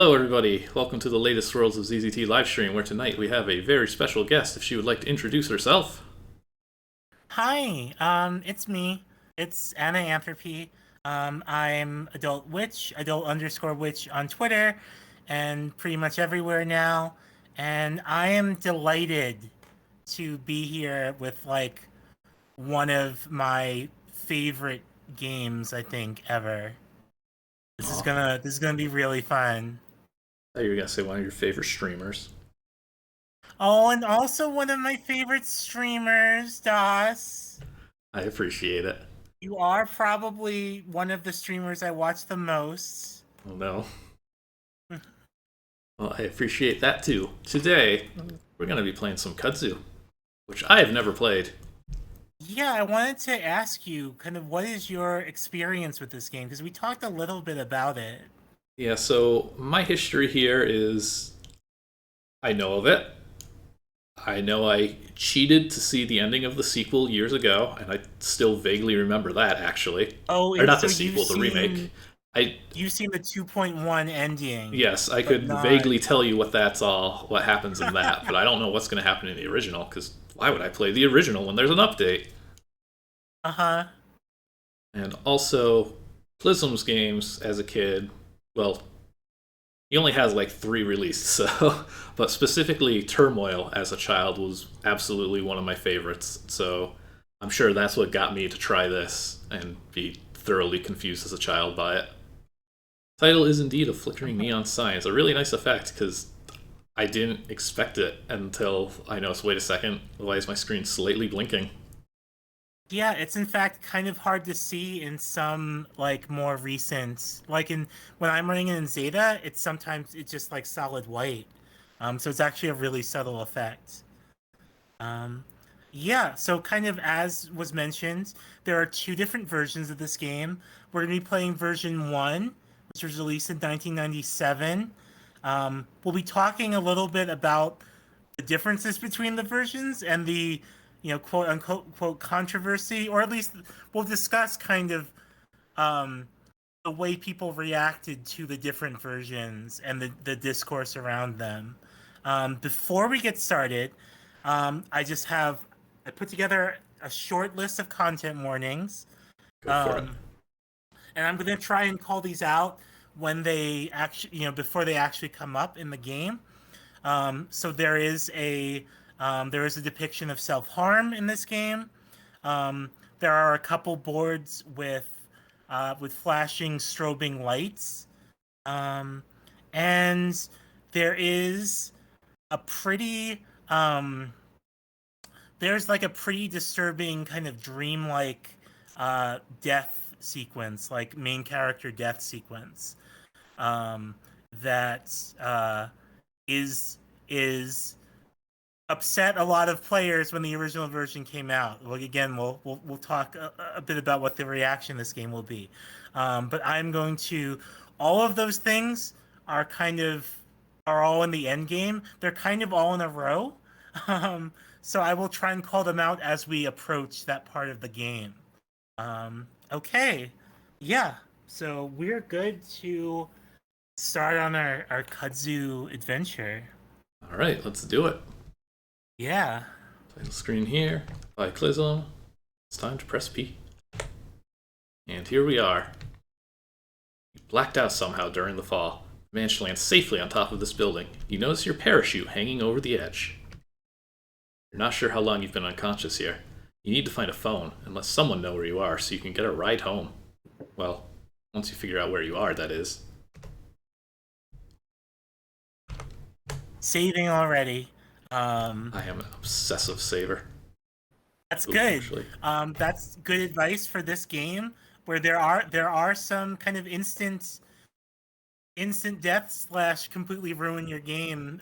Hello, everybody. Welcome to the latest Worlds of ZZT livestream, where tonight we have a very special guest. If she would like to introduce herself. Hi, it's me. It's Anthropy. I'm adult witch, adult underscore witch on Twitter and pretty much everywhere now. And I am delighted to be here with like one of my favorite games, I think, ever. This is Aw, gonna this is gonna be really fun. I thought you were gonna say one of your favorite streamers. Oh, and also one of my favorite streamers, Das. I appreciate it. You are probably one of the streamers I watch the most. Oh no. Well, I appreciate that too. Today, we're gonna be playing some Kudzu, which I have never played. Yeah, I wanted to ask you kind of what is your experience with this game? Because we talked a little bit about it. Yeah, so my history here is I know of it. I know I cheated to see the ending of the sequel years ago, and I still vaguely remember that actually. Oh, Or and not so the you've sequel, the remake. seen I you've seen the 2.1 ending, Yes, I but could not. vaguely tell you what happens in that, but I don't know what's going to happen in the original, because why would I play the original when there's an update? Uh-huh. And also, Clysm's games as a kid, well, he only has like three released, so, but specifically Turmoil as a child was absolutely one of my favorites, so I'm sure that's what got me to try this and be thoroughly confused as a child by it. Title is indeed a flickering neon sign. It's a really nice effect because I didn't expect it until I noticed, wait a second, why is my screen slightly blinking? Yeah, it's in fact kind of hard to see in some like more recent, like in when I'm running it in Zeta, it's just like solid white. So it's actually a really subtle effect. Um, yeah, so kind of as was mentioned, there are two different versions of this game. We're going to be playing version 1, which was released in 1997. We'll be talking a little bit about the differences between the versions and the, quote unquote quote controversy, or at least we'll discuss kind of um, the way people reacted to the different versions and the discourse around them. Before we get started, I put together a short list of content warnings, Go for it. um, and I'm going to try and call these out when they actually, before they actually come up in the game. So there is a depiction of self harm in this game. There are a couple boards with flashing strobing lights, um, and there is a pretty there's like a pretty disturbing kind of dreamlike death sequence, like main character death sequence, um, that is is upset a lot of players when the original version came out. Well, again, we'll talk a bit about what the reaction this game will be. But I'm going to all of those things are kind of are all in the end game. They're kind of all in a row. Um, so I will try and call them out as we approach that part of the game. Okay, yeah. So we're good to start on our kudzu adventure. All right, let's do it. Yeah. Title screen here by Clysm. It's time to press P. And here we are. You blacked out somehow during the fall. Managed to land safely on top of this building. You notice your parachute hanging over the edge. You're not sure how long you've been unconscious here. You need to find a phone and let someone know where you are so you can get a ride home. Well, once you figure out where you are, that is. Saving already. Um, I am an obsessive saver. that's Ooh, good. actually. That's good advice for this game, where there are some kind of instant death slash completely ruin your game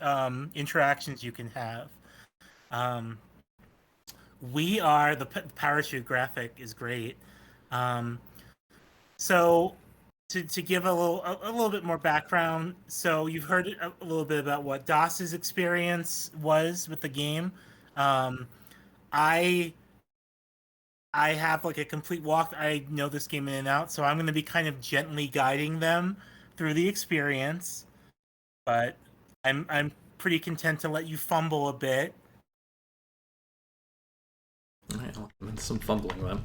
interactions you can have. Um, we are the parachute graphic is great. Um, so to give a little bit more background, so you've heard a little bit about what DOS's experience was with the game. Um, I I have like a complete walk. I know this game in and out, so I'm going to be kind of gently guiding them through the experience. but I'm pretty content to let you fumble a bit. Alright, I'll commence some fumbling then.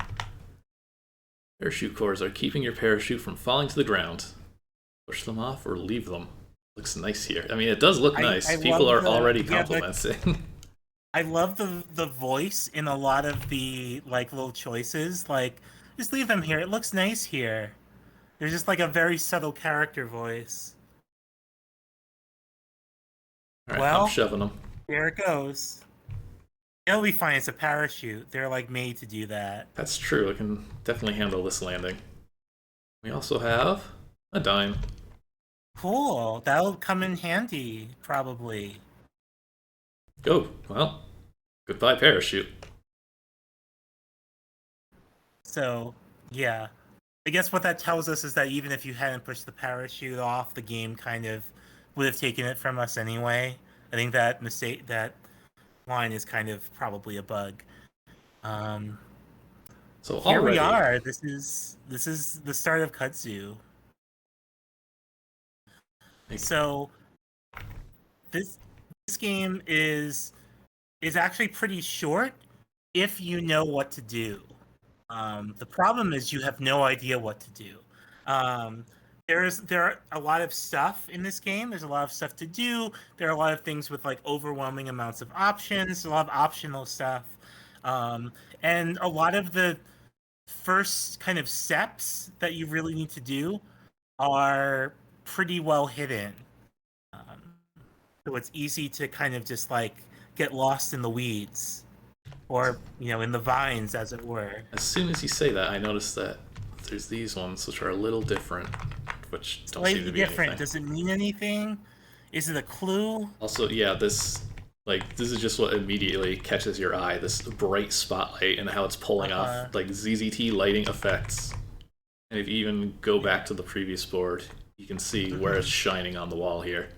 Parachute cores are keeping your parachute from falling to the ground. Push them off or leave them. Looks nice here. I mean, it does look nice. I People love are already complimenting. I love the voice in a lot of the like little choices. Like, just leave them here. It looks nice here. There's just like a very subtle character voice. Alright, Well, I'm shoving them. here it goes. It'll be fine. It's a parachute. They're like made to do that. That's true. I can definitely handle this landing. We also have a dime. Cool. That'll come in handy, probably. Oh, well, goodbye parachute. So, yeah. I guess what that tells us is that even if you hadn't pushed the parachute off, the game kind of would have taken it from us anyway. I think that line is kind of probably a bug. So Here already, we are. This is the start of Kudzu. So this game is actually pretty short if you know what to do. The problem is you have no idea what to do. There are a lot of stuff in this game. There's a lot of stuff to do. There are a lot of things with like overwhelming amounts of options. A lot of optional stuff, and a lot of the first kind of steps that you really need to do are pretty well hidden. So it's easy to kind of just like get lost in the weeds, or in the vines, as it were. As soon as you say that, I notice that there's these ones which are a little different, which don't Slightly seem to be different. anything. Does it mean anything? Is it a clue? Also, yeah, this is just what immediately catches your eye. This bright spotlight and how it's pulling off like ZZT lighting effects. And if you even go back to the previous board, you can see where it's shining on the wall here.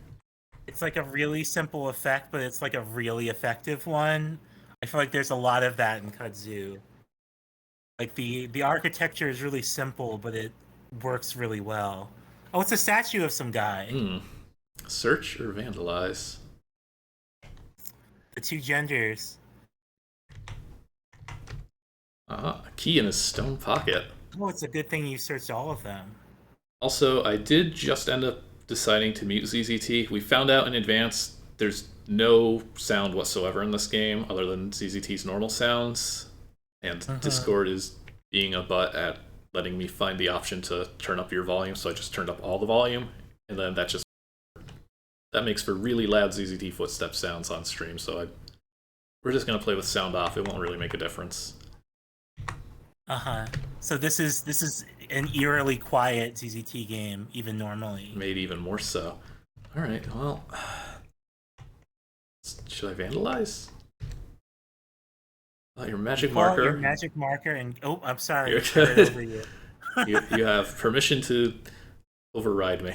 It's like a really simple effect, but it's like a really effective one. I feel like there's a lot of that in Kudzu. Like the architecture is really simple, but it works really well. Oh, it's a statue of some guy. Search or vandalize? The two genders. A key in his stone pocket. Oh, it's a good thing you searched all of them. Also, I did just end up deciding to mute ZZT. We found out in advance there's no sound whatsoever in this game other than ZZT's normal sounds, and Discord is being a butt at letting me find the option to turn up your volume, so I just turned up all the volume, and then that makes for really loud ZZT footstep sounds on stream, so we're just going to play with sound off. It won't really make a difference. So this is an eerily quiet ZZT game, even normally. Made even more so. Alright, well... Should I vandalize? Your magic marker. Your magic marker and... Oh, I'm sorry. You're good. You have permission to override me.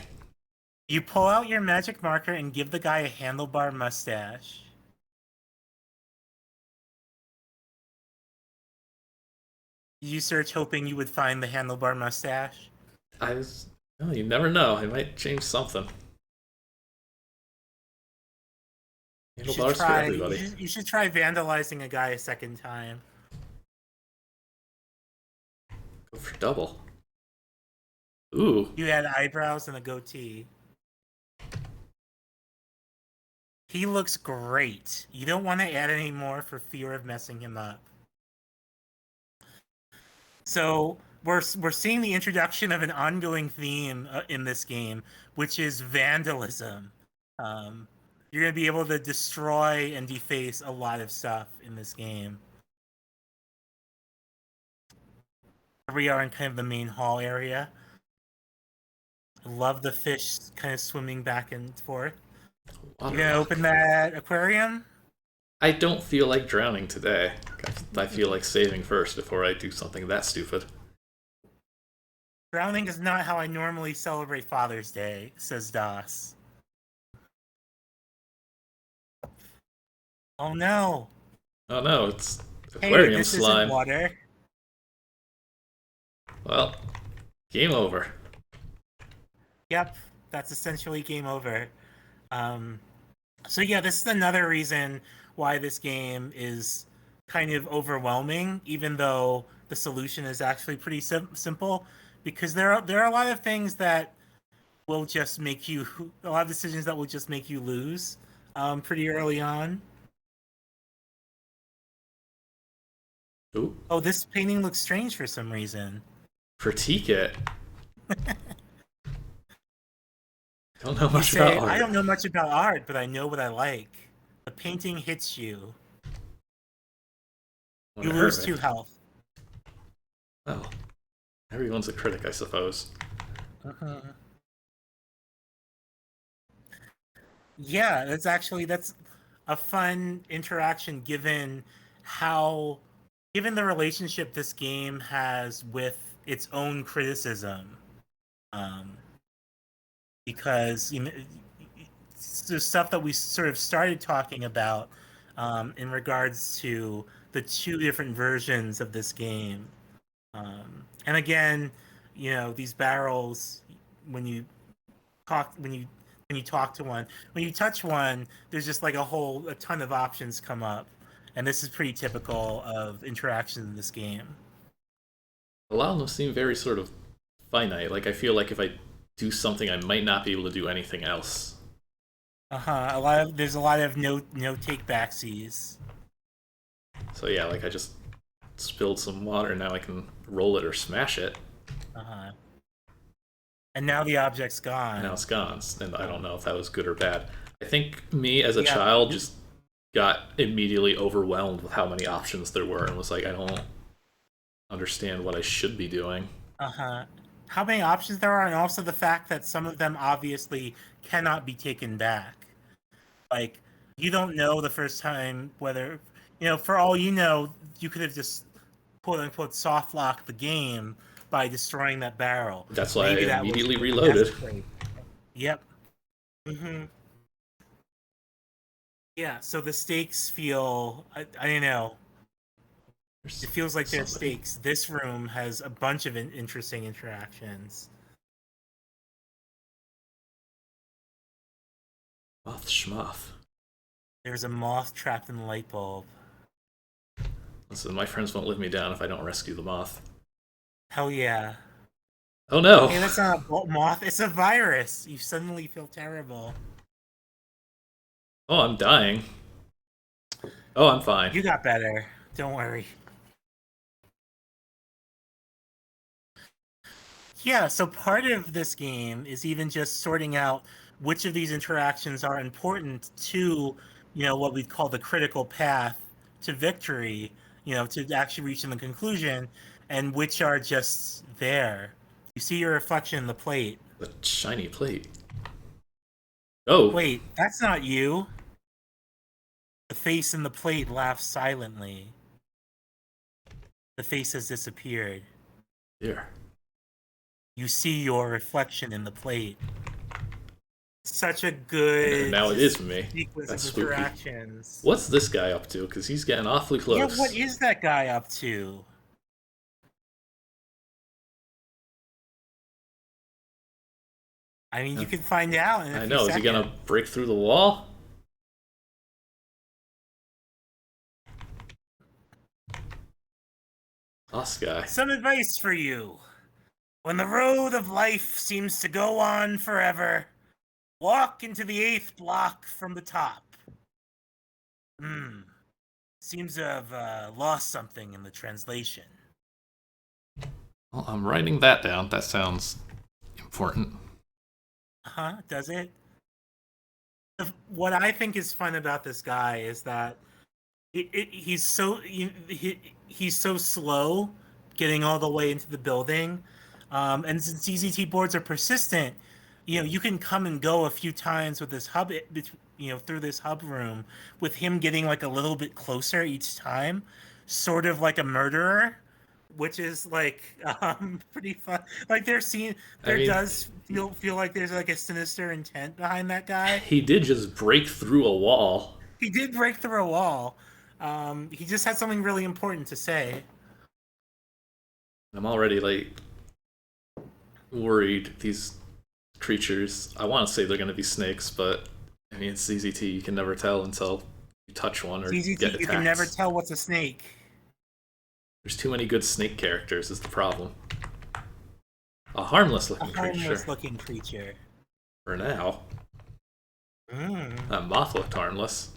You pull out your magic marker and give the guy a handlebar mustache. You search hoping you would find the handlebar mustache? You never know. I might change something. Handlebars for everybody. You should try vandalizing a guy a second time. Go for double. Ooh. You had eyebrows and a goatee. He looks great. You don't want to add any more for fear of messing him up. So we're seeing the introduction of an ongoing theme in this game, which is vandalism. You're going to be able to destroy and deface a lot of stuff in this game. Here we are in kind of the main hall area. I love the fish kind of swimming back and forth. You gonna open that aquarium? I don't feel like drowning today. I feel like saving first before I do something that stupid. Drowning is not how I normally celebrate Father's Day, says Das. Oh no! Oh no, it's aquarium this slime. Isn't water. Well, game over. Yep, that's essentially game over. Um, so yeah, this is another reason why this game is kind of overwhelming, even though the solution is actually pretty simple. Because there are a lot of things that will just make you a lot of decisions that will just make you lose pretty early on. Ooh, Oh, this painting looks strange for some reason. critique it. Don't know You much about say, I art. don't know much about art, but I know what I like. The painting hits you. You Wonder lose Hermit. 2 health. Oh, everyone's a critic, I suppose. Uh-huh. Yeah, that's a fun interaction how given the relationship this game has with its own criticism. Um, because the stuff that we sort of started talking about in regards to the two different versions of this game. And again, these barrels, when you talk, when you talk to one, when you touch one, there's just like a ton of options come up, and this is pretty typical of interactions in this game. A lot of them seem very sort of finite. Like, I feel like if I do something, I might not be able to do anything else. Uh-huh. There's a lot of no take backsies. So yeah, like I just spilled some water, now I can roll it or smash it. Uh-huh. And now the object's And now gone. it's gone, and I don't Um, know if that was good or bad. I think me as a yeah. child just got immediately overwhelmed with how many options there were and was like, I don't understand what I should be doing. Uh-huh. How many options there are, and also the fact that some of them obviously cannot be taken back. Like, you don't know the first time whether, for all you know, you could have just quote unquote soft locked the game by destroying that barrel. That's why I Maybe that was immediately your reloaded. test plate. Yep. Hmm. Yeah, so the stakes feel, I don't know, There's it feels like there's somebody. stakes. This room has a bunch of interesting interactions. Moth schmoth. There's a moth trapped in the light bulb. Listen, my friends won't live me down if I don't rescue the moth. Hell yeah. Oh no! Hey, that's not a moth, it's a virus. You suddenly feel terrible. Oh, I'm dying. Oh, I'm fine. You got better. Don't worry. Yeah, so part of this game is even just sorting out which of these interactions are important to, what we call the critical path to victory, to actually reaching the conclusion, and which are just there. You see your reflection in the plate. The shiny plate. Oh, Wait, that's not you. The face in the plate laughs silently. The face has disappeared. here. You see your reflection in the plate. Such a There, good now it is just me. sequence That's of spooky. interactions. What's this guy up to? Because he's getting awfully Yeah, what close. is that guy up to? I mean, you can find out in a I few know. Is he seconds. gonna break through the wall? Us guy. Some advice for you. When the road of life seems to go on forever, walk into the 8th block from the top. Hmm. Seems to have lost something in the translation. Well, I'm writing that down. That sounds important. Huh? Does it? What I think is fun about this guy is that he's so slow getting all the way into the building, and since ZZT boards are persistent, you can come and go a few times with this hub, through this hub room, with him getting like a little bit closer each time, sort of like a murderer, which is like pretty fun. Like I there mean, does feel like there's like a sinister intent behind that guy. he did just break through a wall. He did break through a wall. He just had something really important to say. I'm already like worried. These creatures. I want to say they're gonna be snakes, but I mean, it's ZZT. You can never tell until you touch one or ZZT, get you can never attacked. tell what's a snake. There's too many good snake characters is the problem. A harmless A looking creature. harmless looking creature. For now. Mm. That moth looked harmless.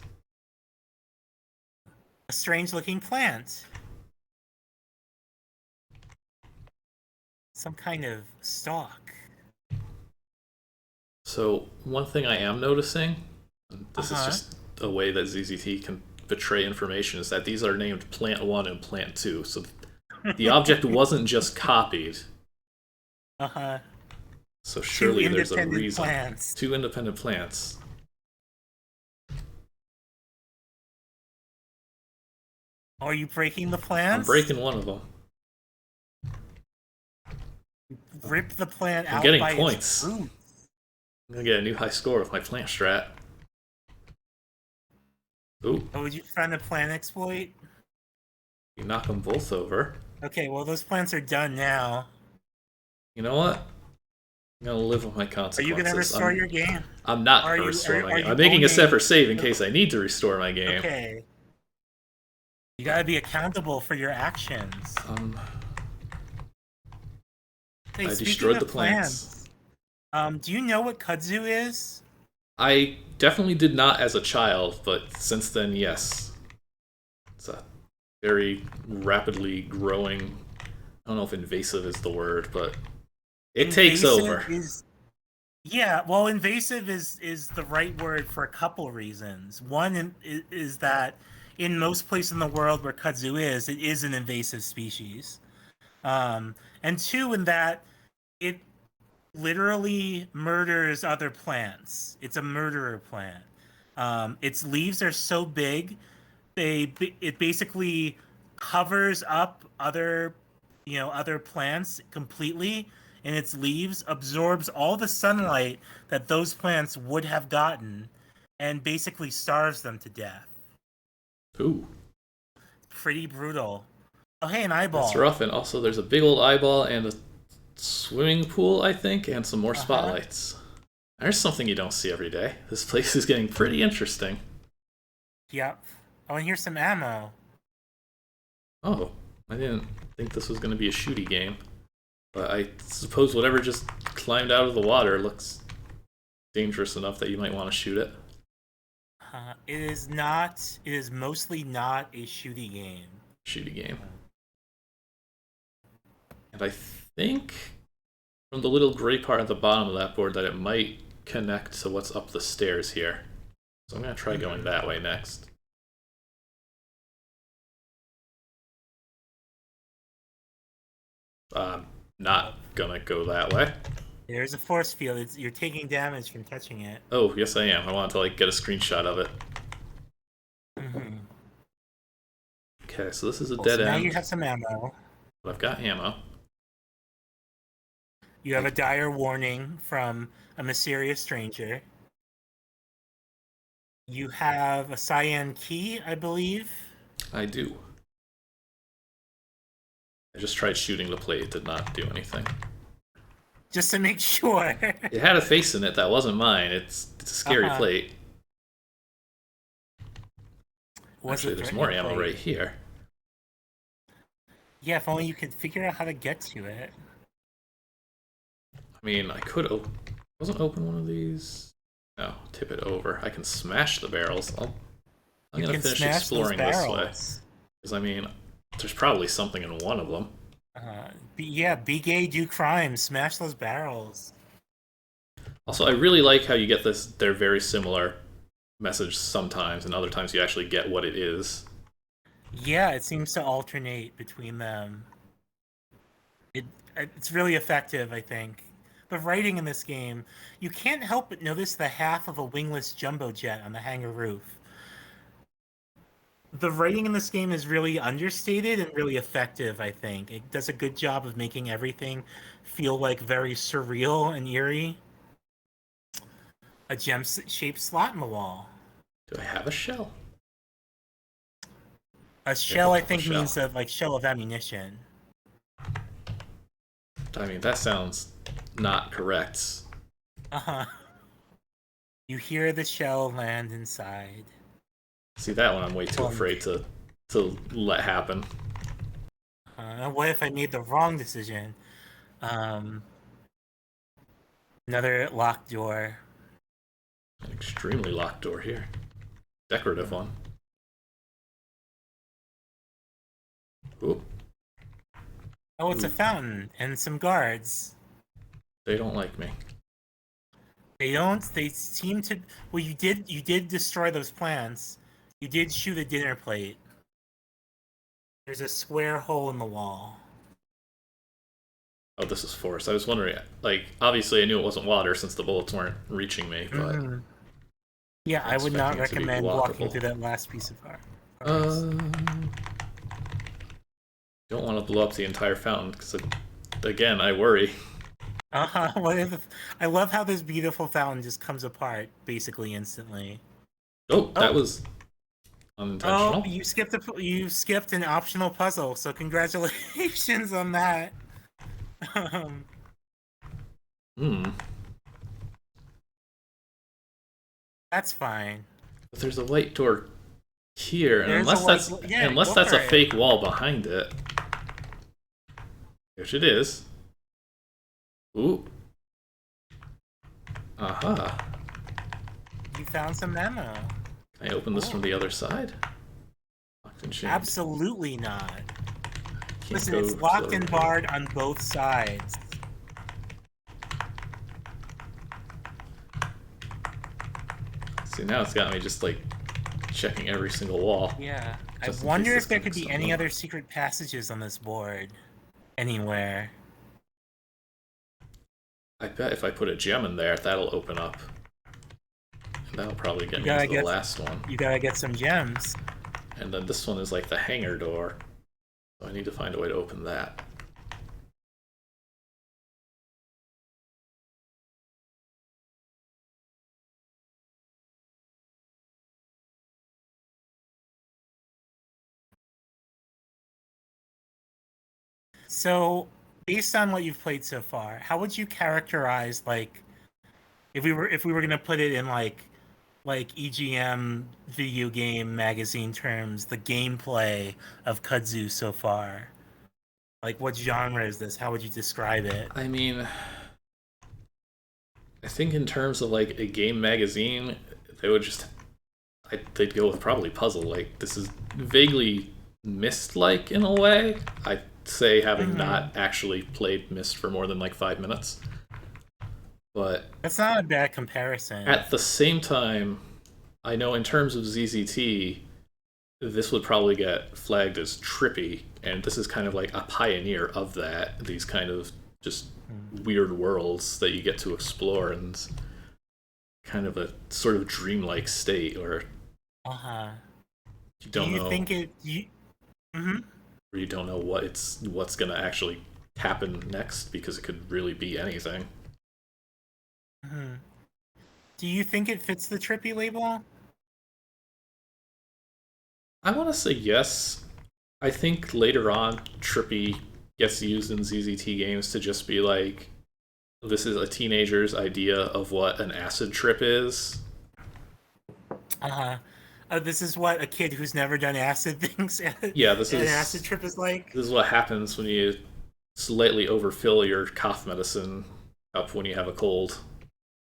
A strange looking plant. Some kind of stalk. So, one thing I am noticing, and this is just a way that ZZT can betray information, is that these are named Plant 1 and Plant 2. So, the object wasn't just copied. Uh-huh. So, surely there's a independent reason. plants. 2 independent plants. Are you breaking the plants? I'm breaking one of them. Rip the plant I'm out getting by points. its root. I'm gonna get a new high score with my plant strat. Ooh, Oh, would you find a plant exploit? you knock them both over. Okay, well those plants are done now. You know what? I'm gonna live with my Are consequences. you gonna restore your game? I'm not Are gonna you- restore are- my are game. you I'm making a owning- separate save in case I need to restore my game. Okay. You gotta be accountable for your actions. Hey, I speaking destroyed of the plants. Do you know what kudzu is? I definitely did not as a child, but since then, yes. It's a very rapidly growing. I don't know if invasive is the word, but it takes over. Yeah, well, invasive is the right word for a couple reasons. One is that in most places in the world where kudzu is, it is an invasive species. And two, in that it literally murders other plants. It's a murderer plant. Its leaves are so big, it basically covers up other plants completely, and its leaves absorbs all the sunlight that those plants would have gotten, and basically starves them to death. Ooh. Pretty brutal. Oh, hey, an eyeball. That's rough, and also there's a big old eyeball and a swimming pool, I think, and some more spotlights. There's something you don't see every day. This place is getting pretty interesting. Yep. Oh, and here's some ammo. Oh, I didn't think this was going to be a shooty game. But I suppose whatever just climbed out of the water looks dangerous enough that you might want to shoot it. It is not. It is mostly not a shooty game. Shooty game. And I think from the little gray part at the bottom of that board that it might connect to what's up the stairs here. So I'm going to try going that way next. I'm not gonna go that way. There's a force field. You're taking damage from touching it. Oh, yes I am. I wanted to get a screenshot of it. Mm-hmm. Okay, so this is a dead end. Now you have some ammo. But I've got ammo. You have a dire warning from a mysterious stranger. You have a cyan key, I believe. I do. I just tried shooting the plate. It did not do anything. Just to make sure. It had a face in it that wasn't mine. It's a scary plate. Actually, there's more ammo right here. Yeah, if only you could figure out how to get to it. I mean, I could wasn't open one of these? No, tip it over. I can smash the barrels. I'm gonna finish exploring this way. Because, I mean, there's probably something in one of them. Yeah, be gay, do crime, smash those barrels. Also, I really like how you get this, they're very similar message sometimes, and other times you actually get what it is. Yeah, it seems to alternate between them. It's really effective, I think. The writing in this game, you can't help but notice the half of a wingless jumbo jet on the hangar roof. The writing in this game is really understated and really effective, I think. It does a good job of making everything feel like very surreal and eerie. A gem-shaped slot in the wall. Do I have a shell? A shell, I think, means a shell of ammunition. I mean, that sounds not correct. You hear the shell land inside. See, that one I'm way too afraid to let happen. What if I made the wrong decision? Um, Another locked door. An extremely locked door here. Decorative one. Oop. Oh, it's a fountain and some guards. They don't like me. They don't. They seem to. Well, you did destroy those plants. You did shoot a dinner plate. There's a square hole in the wall. Oh, this is force. I was wondering, like, obviously I knew it wasn't water since the bullets weren't reaching me, but... Yeah, I would not expecting it to be recommend walking walkable. through that last piece of art. Don't want to blow up the entire fountain, because, again, I worry. What if... I love how this beautiful fountain just comes apart, basically instantly. Oh, that was unintentional. Oh, you skipped an optional puzzle, so congratulations on that. That's fine. But there's a white door here, and There's unless that's a fake wall behind it, which it is. Ooh. Aha. You found some ammo. Can I open this from the other side? Locked and chained. Absolutely not. Can't Listen, it's locked and barred on both sides. See, now it's got me just, like, checking every single wall. Yeah. I Just in wonder case if there this could be comes any up. other secret passages on this board. Anywhere. I bet if I put a gem in there, that'll open up. And that'll probably get me into the last one. You gotta get some gems. And then this one is like the hangar door. So I need to find a way to open that. So, based on what you've played so far, how would you characterize, like, if we were gonna put it in like EGM video game magazine terms, the gameplay of Kudzu so far? Like, what genre is this? How would you describe it? I mean, I think in terms of like a game magazine, they would just they'd go with probably puzzle. Like this is vaguely Myst-like in a way. I'd say having not actually played Myst for more than like 5 minutes. But that's not a bad comparison. At the same time, I know in terms of ZZT, this would probably get flagged as trippy, and this is kind of like a pioneer of that. These kind of just weird worlds that you get to explore, and kind of a sort of dreamlike state, or you don't know. Think it? Or you don't know what's gonna actually happen next because it could really be anything. Do you think it fits the trippy label? I want to say yes. I think later on, trippy gets used in ZZT games to just be like, this is a teenager's idea of what an acid trip is. This is what a kid who's never done acid thinks. Yeah, this is an acid trip is like. This is what happens when you slightly overfill your cough medicine up when you have a cold.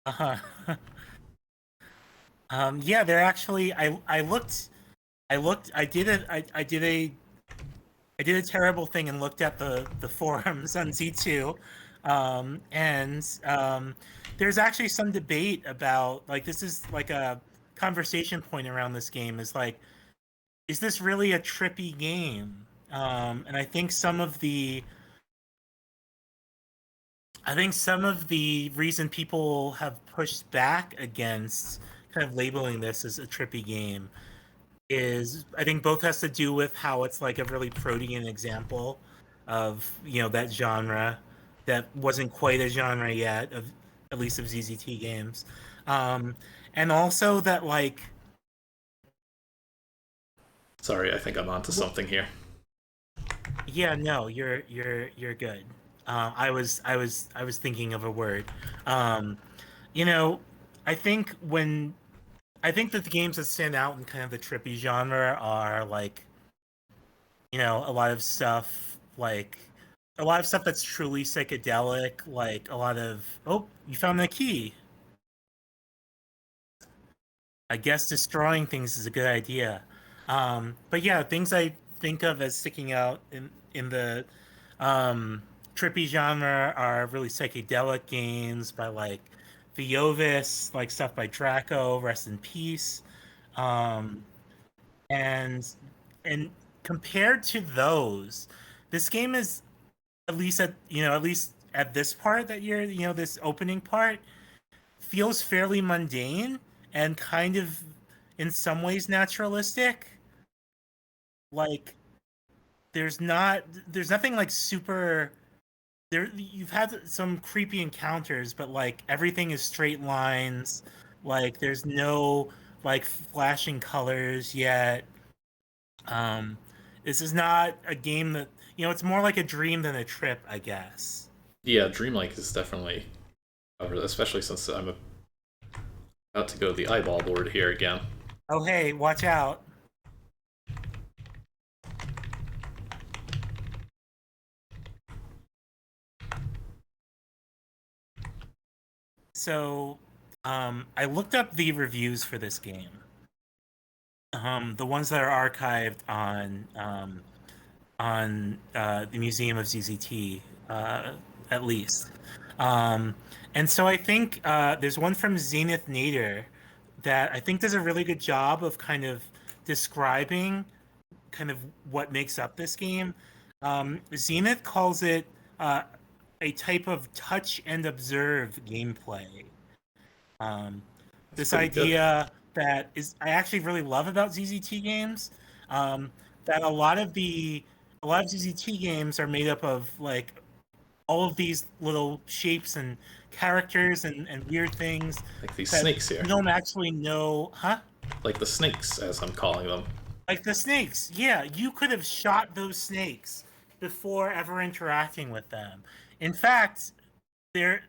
Yeah, they're actually. I did a terrible thing and looked at the forums on Z2, and there's actually some debate about, like, this is like a conversation point around this game, is like, is this really a trippy game? And I think some of the reason people have pushed back against kind of labeling this as a trippy game is, I think, both has to do with how it's like a really protean example of, that genre that wasn't quite a genre yet, of at least of ZZT games, and also that, like, sorry, I think I'm onto something here. Yeah, no, you're I was thinking of a word. I think that the games that stand out in kind of the trippy genre are like, a lot of stuff that's truly psychedelic, like a lot of, oh, you found the key. I guess destroying things is a good idea. But yeah, things I think of as sticking out in the um, trippy genre are really psychedelic games by like Viovis, like stuff by Draco, rest in peace. Um, and and compared to those, this game is at least at this part that this opening part feels fairly mundane and kind of in some ways naturalistic. Like there's nothing like super there you've had some creepy encounters, but like everything is straight lines. Like there's no like flashing colors yet. Um this is not a game that it's more like a dream than a trip, I guess. Yeah, dreamlike is definitely, especially since I'm about to go to the eyeball board here again. Oh hey, watch out. So, I looked up the reviews for this game. The ones that are archived on the Museum of ZZT, at least. Um, and so I think there's one from Zenith Nader that I think does a really good job of kind of describing kind of what makes up this game. Zenith calls it a type of touch and observe gameplay. Um, That's this pretty good. idea that is I actually really love about ZZT games. That a lot of ZZT games are made up of like all of these little shapes and characters and weird things Like these that snakes here. you don't actually know, huh? Like the snakes, as I'm calling them. Like the snakes. Yeah, you could have shot those snakes before ever interacting with them. In fact, there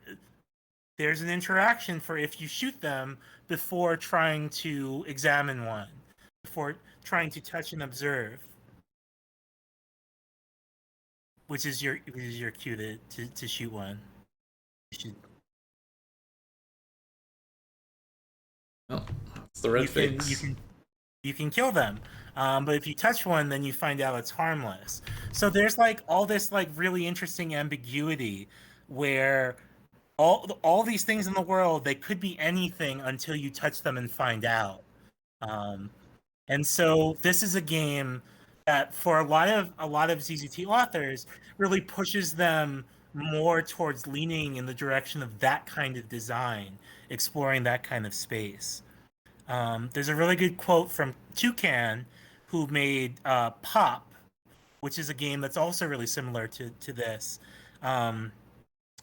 there's an interaction for if you shoot them before trying to examine one, before trying to touch and observe, which is your cue to shoot one. You should Oh, it's the red you can figs. you can kill them. But if you touch one, then you find out it's harmless. So there's like all this like really interesting ambiguity where all these things in the world, they could be anything until you touch them and find out. Um, and so this is a game that for a lot of ZZT authors really pushes them more towards leaning in the direction of that kind of design, exploring that kind of space. There's a really good quote from Tucan, who made Pop, which is a game that's also really similar to this. Um,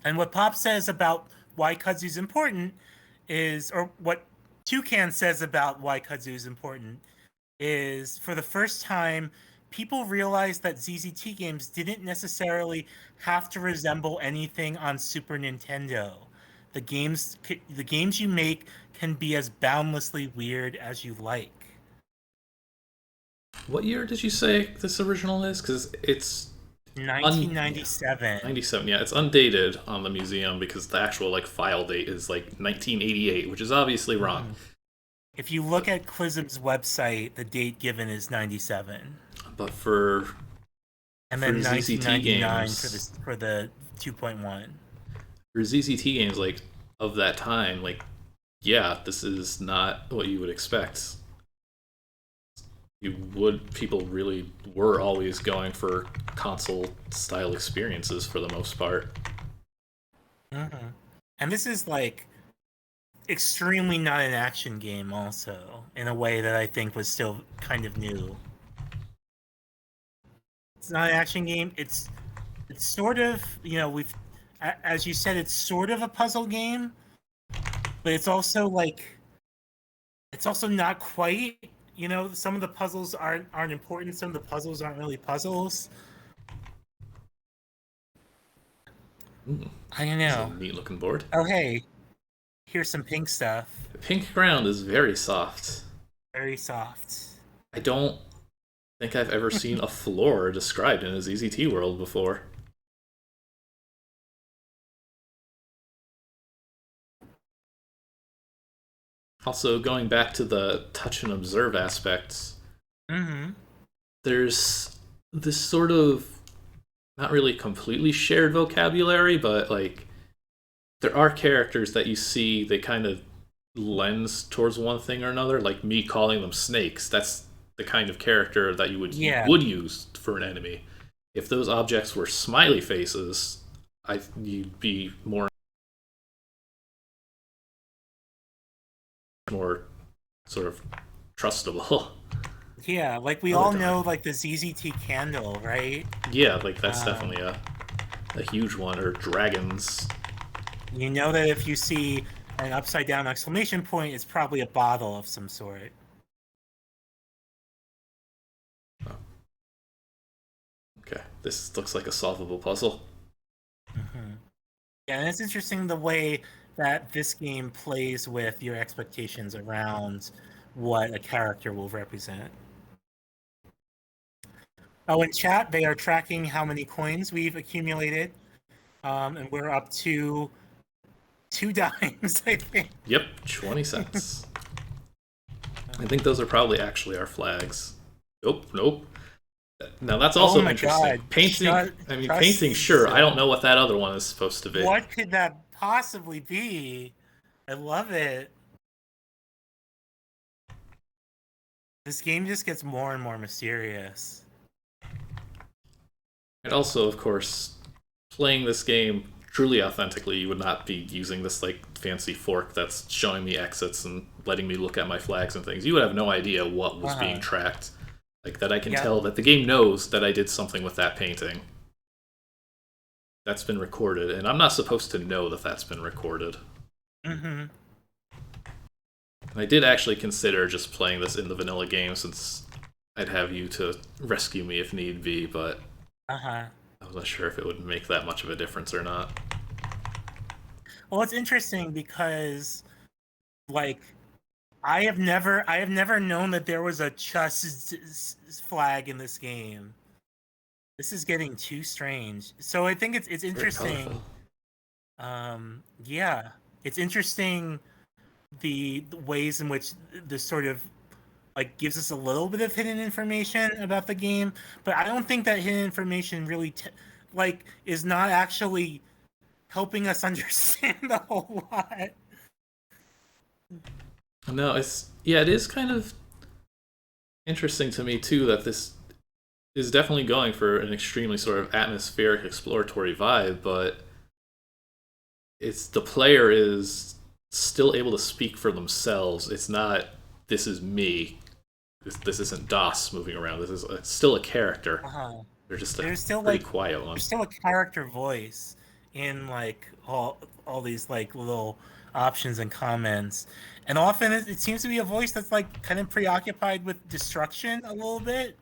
and what Pop says about why Kudzu is important or what Toucan says about why Kudzu is important, is for the first time, people realized that ZZT games didn't necessarily have to resemble anything on Super Nintendo. The games you make can be as boundlessly weird as you like. What year did you say this original is? Because it's 1997. 97. Yeah, it's undated on the museum because the actual like file date is like 1988, which is obviously wrong. Mhm. If you look at Clysm's website, the date given is 97, But for and for then ZZT 1999 games, for the 2.1. for ZZT games like of that time, like yeah, this is not what you would expect. People really were always going for console style experiences for the most part. Mhm. And this is like extremely not an action game, also in a way that I think was still kind of new. It's not an action game. It's sort of as you said, it's sort of a puzzle game, but it's also not quite. Some of the puzzles aren't important. Some of the puzzles aren't really puzzles. Ooh, I don't this is a know. neat looking board. Oh hey, Here's some pink stuff. The pink ground is very soft. Very soft. I don't think I've ever seen a floor described in a ZZT world before. Also, going back to the touch and observe aspects, there's this sort of not really completely shared vocabulary, but like there are characters that you see they kind of lens towards one thing or another. Like me calling them snakes, that's the kind of character that you would use for an enemy. If those objects were smiley faces, you'd be more sort of trustable. Yeah, like we all know, like the ZZT candle, right? Yeah, like that's definitely a huge one. Or dragons. You know that if you see an upside down exclamation point, it's probably a bottle of some sort. Oh. Okay, this looks like a solvable puzzle. Yeah, and it's interesting the way that this game plays with your expectations around what a character will represent. Oh, in chat, they are tracking how many coins we've accumulated, and we're up to 2 dimes, I think. Yep, 20 cents. I think those are probably actually our flags. Nope. Now that's also interesting. God. Painting, painting, sure. I don't know what that other one is supposed to be. What could that possibly be? I love it. This game just gets more and more mysterious. And also, of course, playing this game truly authentically, you would not be using this like fancy fork that's showing me exits and letting me look at my flags and things. You would have no idea what was being tracked. Like that I can tell that the game knows that I did something with that painting. That's been recorded, and I'm not supposed to know that that's been recorded. And I did actually consider just playing this in the vanilla game since I'd have you to rescue me if need be, but I wasn't sure if it would make that much of a difference or not. Well, it's interesting because, like, I have never known that there was a chus flag in this game. This is getting too strange. So I think it's interesting. Yeah, it's interesting the ways in which this sort of like gives us a little bit of hidden information about the game, but I don't think that hidden information really is not actually helping us understand a whole lot. No, it is kind of interesting to me too that this is definitely going for an extremely sort of atmospheric exploratory vibe, but the player is still able to speak for themselves. It's not, this is me. This isn't DOS moving around. It's still a character. They're just there's still pretty quiet one. There's still a character voice in like all these like little options and comments, and often it seems to be a voice that's like kind of preoccupied with destruction a little bit.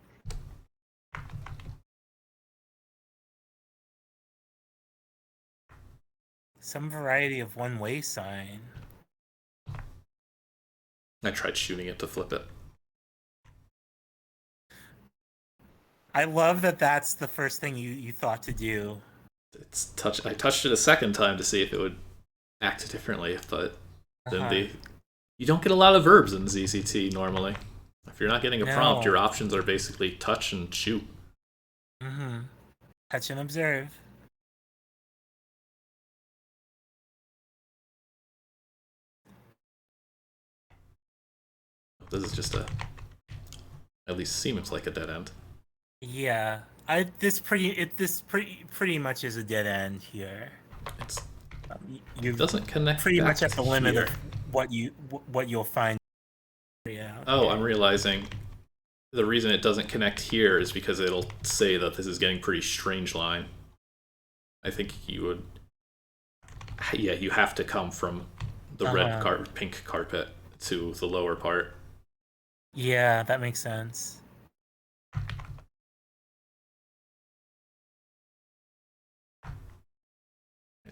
Some variety of one-way sign. I tried shooting it to flip it. I love that that's the first thing you thought to do. I touched it a second time to see if it would act differently, but then you don't get a lot of verbs in ZZT normally. If you're not getting a prompt, your options are basically touch and shoot. Touch and observe. This is just at least seems like a dead end. Yeah, this pretty much is a dead end here. It doesn't connect pretty much at the limit of what you'll find. Yeah. Oh, I'm realizing the reason it doesn't connect here is because it'll say that this is getting pretty strange line. I think you would. Yeah, you have to come from the pink carpet to the lower part. Yeah, that makes sense.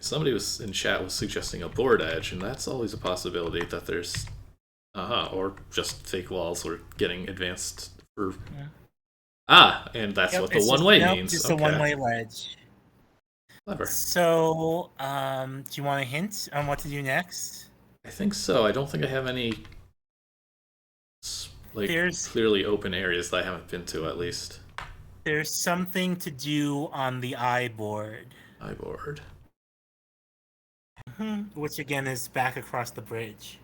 Somebody was in chat was suggesting a board edge, and that's always a possibility that there's, or just fake walls or getting advanced for. Yeah. And that's Yep, what the one-way means. Just okay. a one-way ledge. Clever. So, do you want a hint on what to do next? I think so. I don't think I have any clearly open areas that I haven't been to, at least. There's something to do on the I board. I board. Which again is back across the bridge.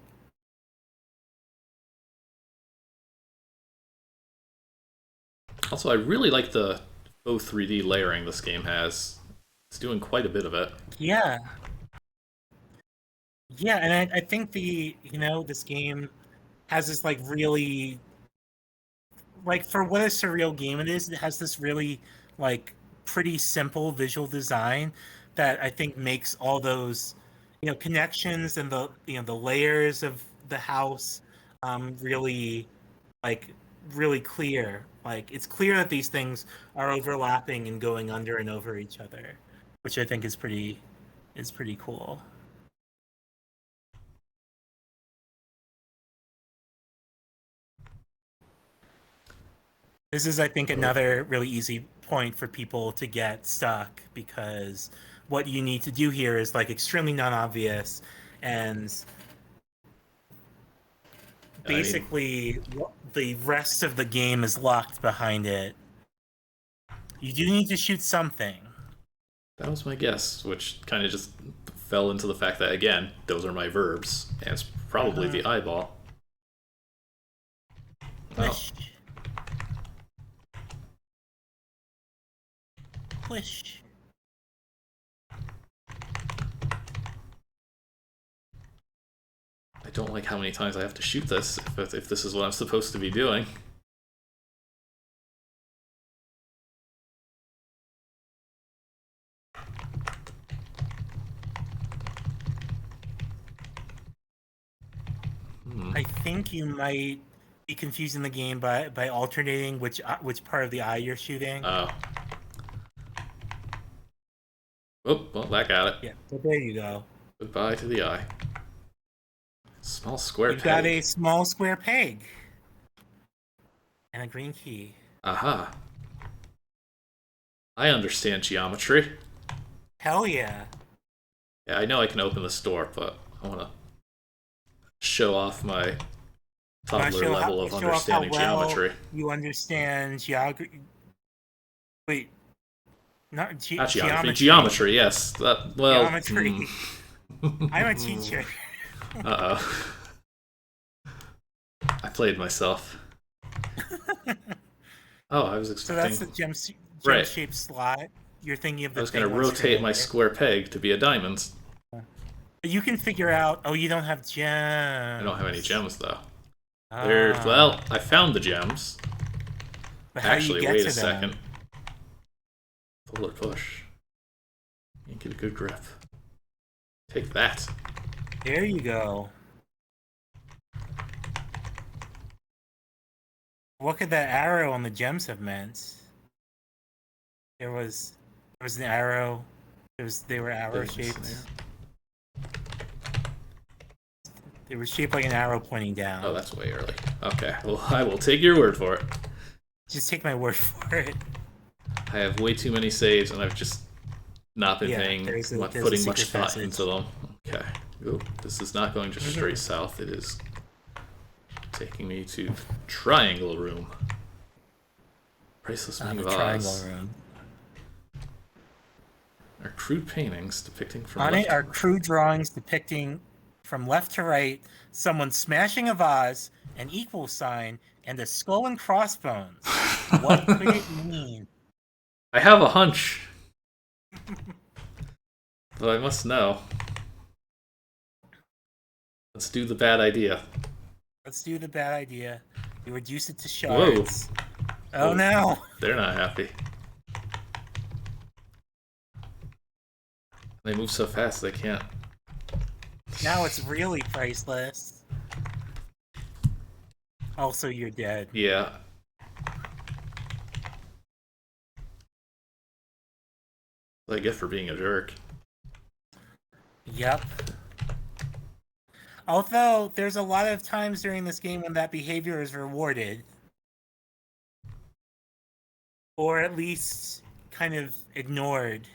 Also, I really like the faux 3D layering this game has. It's doing quite a bit of it. Yeah. Yeah, and I think this game has this like really, like, for what a surreal game it is, it has this really like pretty simple visual design that I think makes all those connections and the layers of the house really really clear. Like, it's clear that these things are overlapping and going under and over each other, which I think is pretty cool. This is, I think, another really easy point for people to get stuck, because what you need to do here is like extremely non-obvious, and basically the rest of the game is locked behind it. You do need to shoot something. That was my guess, which kind of just fell into the fact that, again, those are my verbs, and it's probably the eyeball. Push. Push. I don't like how many times I have to shoot this, if this is what I'm supposed to be doing. I think you might be confusing the game by alternating which part of the eye you're shooting. Oh. Oh, well, that got it. Yeah, so there you go. Goodbye to the eye. Small square peg. You got a small square peg. And a green key. Aha. I understand geometry. Hell yeah. Yeah, I know I can open this door, but I want to show off my toddler level of understanding geometry. You understand geography. Wait. Not geometry. Geometry, yes. Geometry. I'm a teacher. Uh-oh. I played myself. Oh, I was expecting... So that's the gem-shaped slot. You're thinking of the... I was going to rotate my square peg to be a diamond. You can figure out... Oh, you don't have gems. I don't have any gems, though. Well, I found the gems. But how actually, do you get wait to a them? second. Pull or push. You get a good grip. Take that. There you go. What could that arrow on the gems have meant? There was an arrow. They were arrow shaped. They were shaped like an arrow pointing down. Oh, that's way early. Okay, well, I will take your word for it. Just take my word for it. I have way too many saves, and I've just not been putting much thought into them. Okay. Ooh, this is not going just straight south. It is taking me to Triangle Room. Priceless Ring of Oz. Triangle Room. Our crude paintings depicting from On left... it are crude drawings depicting from left to right someone smashing a vase, an equal sign, and a skull and crossbones. What could it mean? I have a hunch. Though I must know. Let's do the bad idea. Let's do the bad idea. We reduce it to shards. Whoa. Oh no! They're not happy. They move so fast they can't. Now it's really priceless. Also, you're dead. Yeah. What I get for being a jerk. Yep. Although there's a lot of times during this game when that behavior is rewarded. Or at least kind of ignored.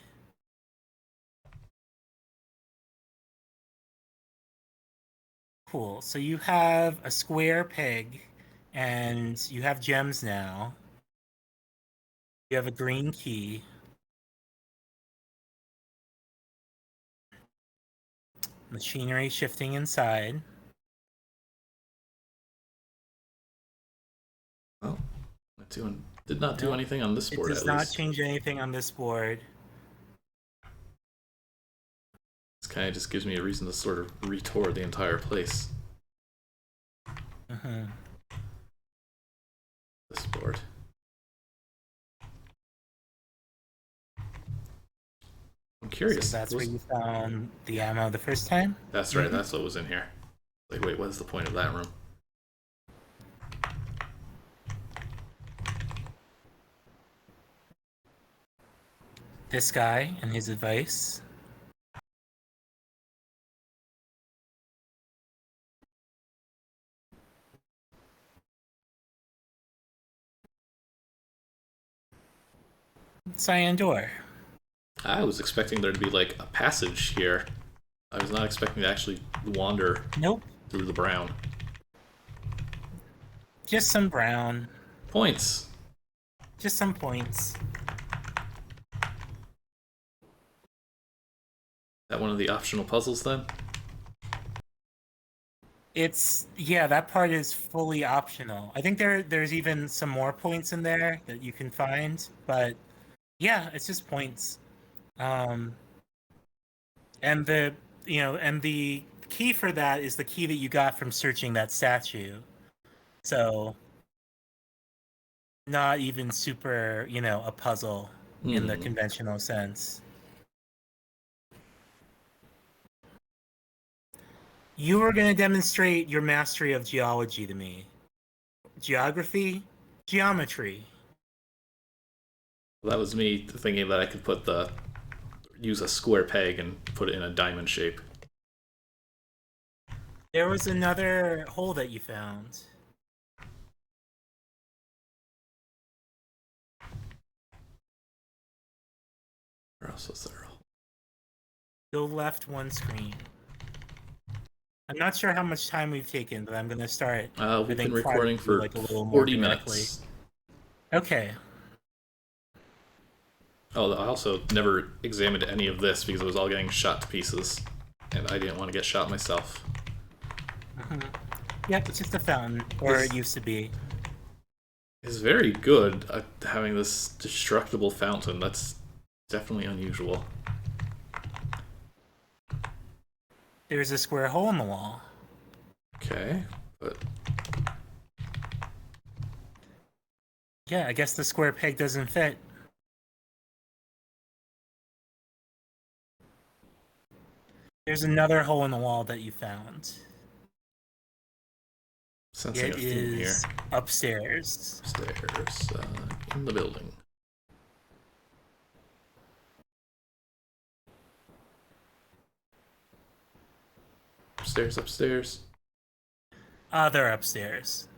Cool. So you have a square peg, and you have gems now. You have a green key. Machinery shifting inside. Oh, did not do anything on this board, It does at not least. change anything on this board. This kind of just gives me a reason to sort of retour the entire place. Mm-hmm. This board. I'm curious. So that's where you found the ammo the first time? That's right, that's what was in here. Like, wait, what is the point of that room? This guy and his advice. Cyan door. I was expecting there to be like a passage here. I was not expecting to actually wander through the brown. Just some brown. Points. Just some points. That one of the optional puzzles then? Yeah, that part is fully optional. I think there's even some more points in there that you can find, but yeah, it's just points. And the key for that is the key that you got from searching that statue. So not even super, a puzzle in the conventional sense. You were going to demonstrate your mastery of geology to me. Geography, geometry. That was me thinking that I could use a square peg and put it in a diamond shape. There was another hole that you found. Where else was there? Go left one screen. I'm not sure how much time we've taken, but I'm going to start. We've been recording for like 40 minutes. Okay. Oh, I also never examined any of this because it was all getting shot to pieces, and I didn't want to get shot myself. Yep, it's just a fountain, or it used to be. It's very good at having this destructible fountain. That's definitely unusual. There's a square hole in the wall. Okay, but... Yeah, I guess the square peg doesn't fit. There's another hole in the wall that you found. Sensing a theme here. Upstairs. Upstairs, in the building. Upstairs. They're upstairs.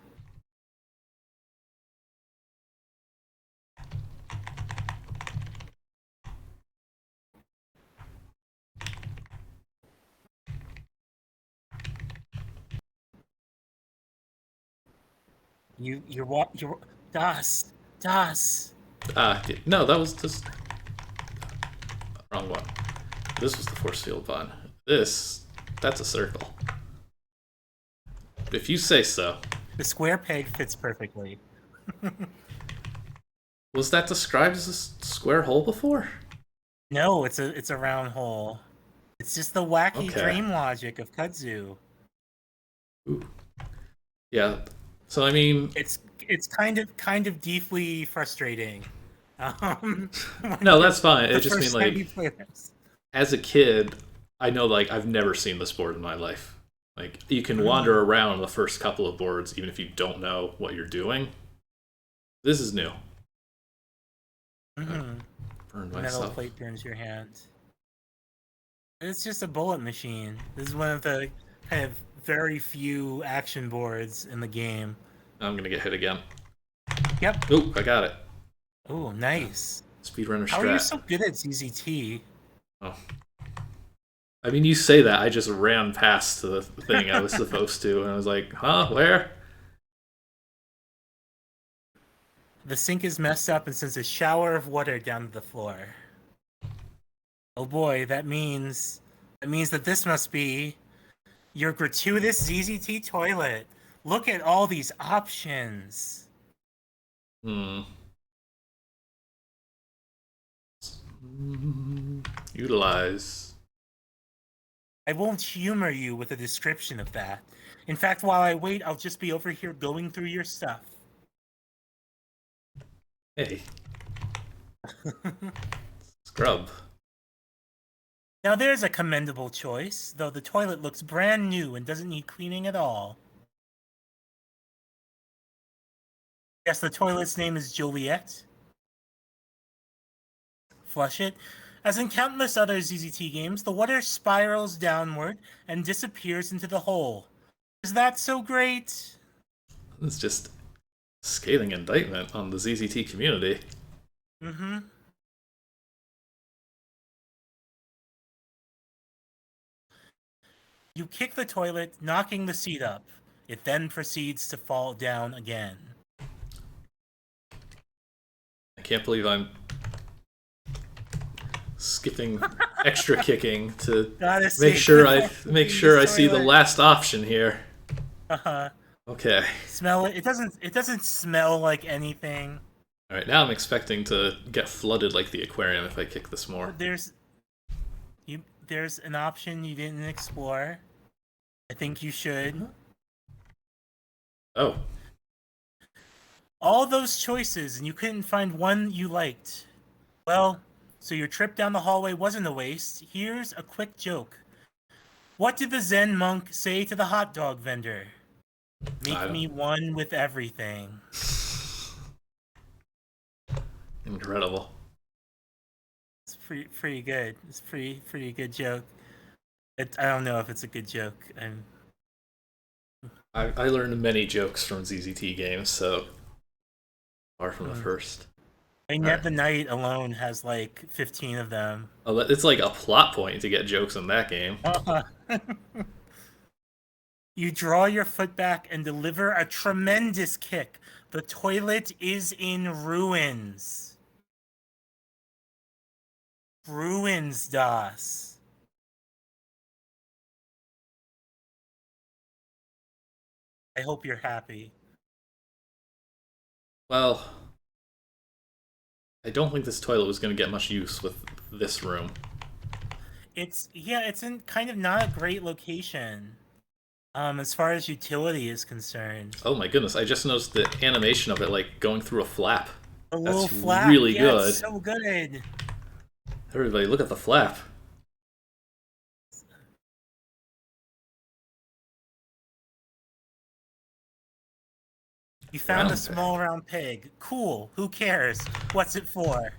You're Das. No, that was just wrong one. This was the force field button. That's a circle. If you say so. The square peg fits perfectly. Was that described as a square hole before? No, it's a round hole. It's just the wacky dream logic of Kudzu. Ooh. Yeah. So I mean, it's kind of deeply frustrating. No, that's fine. It just means like as a kid, I know like I've never seen this board in my life. Like you can wander around the first couple of boards even if you don't know what you're doing. This is new. Burned myself. Metal plate burns your hand. It's just a bullet machine. This is one of the kind of very few action boards in the game. I'm gonna get hit again. Yep. Oh, I got it. Oh, nice. Speedrunner How are you strat. so good at ZZT? Oh. I mean, you say that. I just ran past the thing I was supposed to, and I was like, huh, where? The sink is messed up and sends a shower of water down to the floor. Oh boy, that means that this must be your gratuitous ZZT toilet. Look at all these options. Hmm. Utilize. I won't humor you with a description of that. In fact, while I wait, I'll just be over here going through your stuff. Hey. Scrub. Now there's a commendable choice, though the toilet looks brand new and doesn't need cleaning at all. Yes, the toilet's name is Juliet. Flush it. As in countless other ZZT games, the water spirals downward and disappears into the hole. Is that so great? It's just scathing indictment on the ZZT community. Mm-hmm. You kick the toilet, knocking the seat up. It then proceeds to fall down again. I can't believe I'm skipping extra kicking to make sure I see the last option here. Uh-huh. Okay. Smell it. It doesn't smell like anything. All right, now I'm expecting to get flooded like the aquarium if I kick this more. There's an option you didn't explore. I think you should. Oh. All those choices and you couldn't find one you liked. Well, so your trip down the hallway wasn't a waste. Here's a quick joke. What did the Zen monk say to the hot dog vendor? Make me one with everything. Incredible. It's pretty good. It's pretty good joke. I don't know if it's a good joke. I learned many jokes from ZZT games, so far from the first. And yet the Knight alone has like 15 of them. Oh, it's like a plot point to get jokes in that game. You draw your foot back and deliver a tremendous kick. The toilet is in ruins. Ruins, Das. I hope you're happy. Well, I don't think this toilet was going to get much use with this room. It's in kind of not a great location. As far as utility is concerned. Oh my goodness, I just noticed the animation of it like going through a flap. A little flap. Really good. It's so good. Everybody, look at the flap. You found a small round peg. Cool. Who cares? What's it for?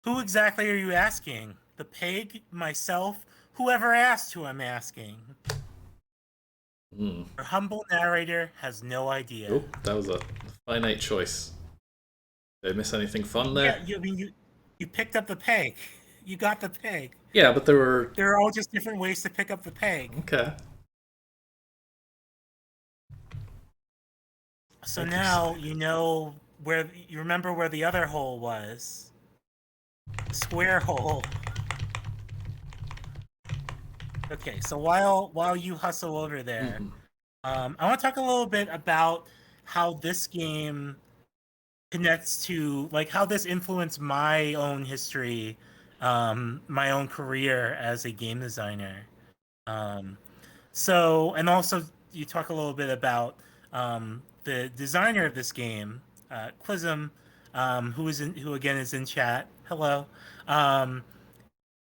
Who exactly are you asking? The peg? Myself? Whoever asked who I'm asking. Your humble narrator has no idea. Oh, that was a finite choice. Did I miss anything fun there? Yeah, you picked up the peg. You got the peg. Yeah, but There are all just different ways to pick up the peg. Okay. So now you know you remember where the other hole was. Square hole. Okay, so while you hustle over there, I want to talk a little bit about how this game connects to, like, how this influenced my own history, my own career as a game designer. So, and also you talk a little bit about the designer of this game, Clysm, who again is in chat. Hello.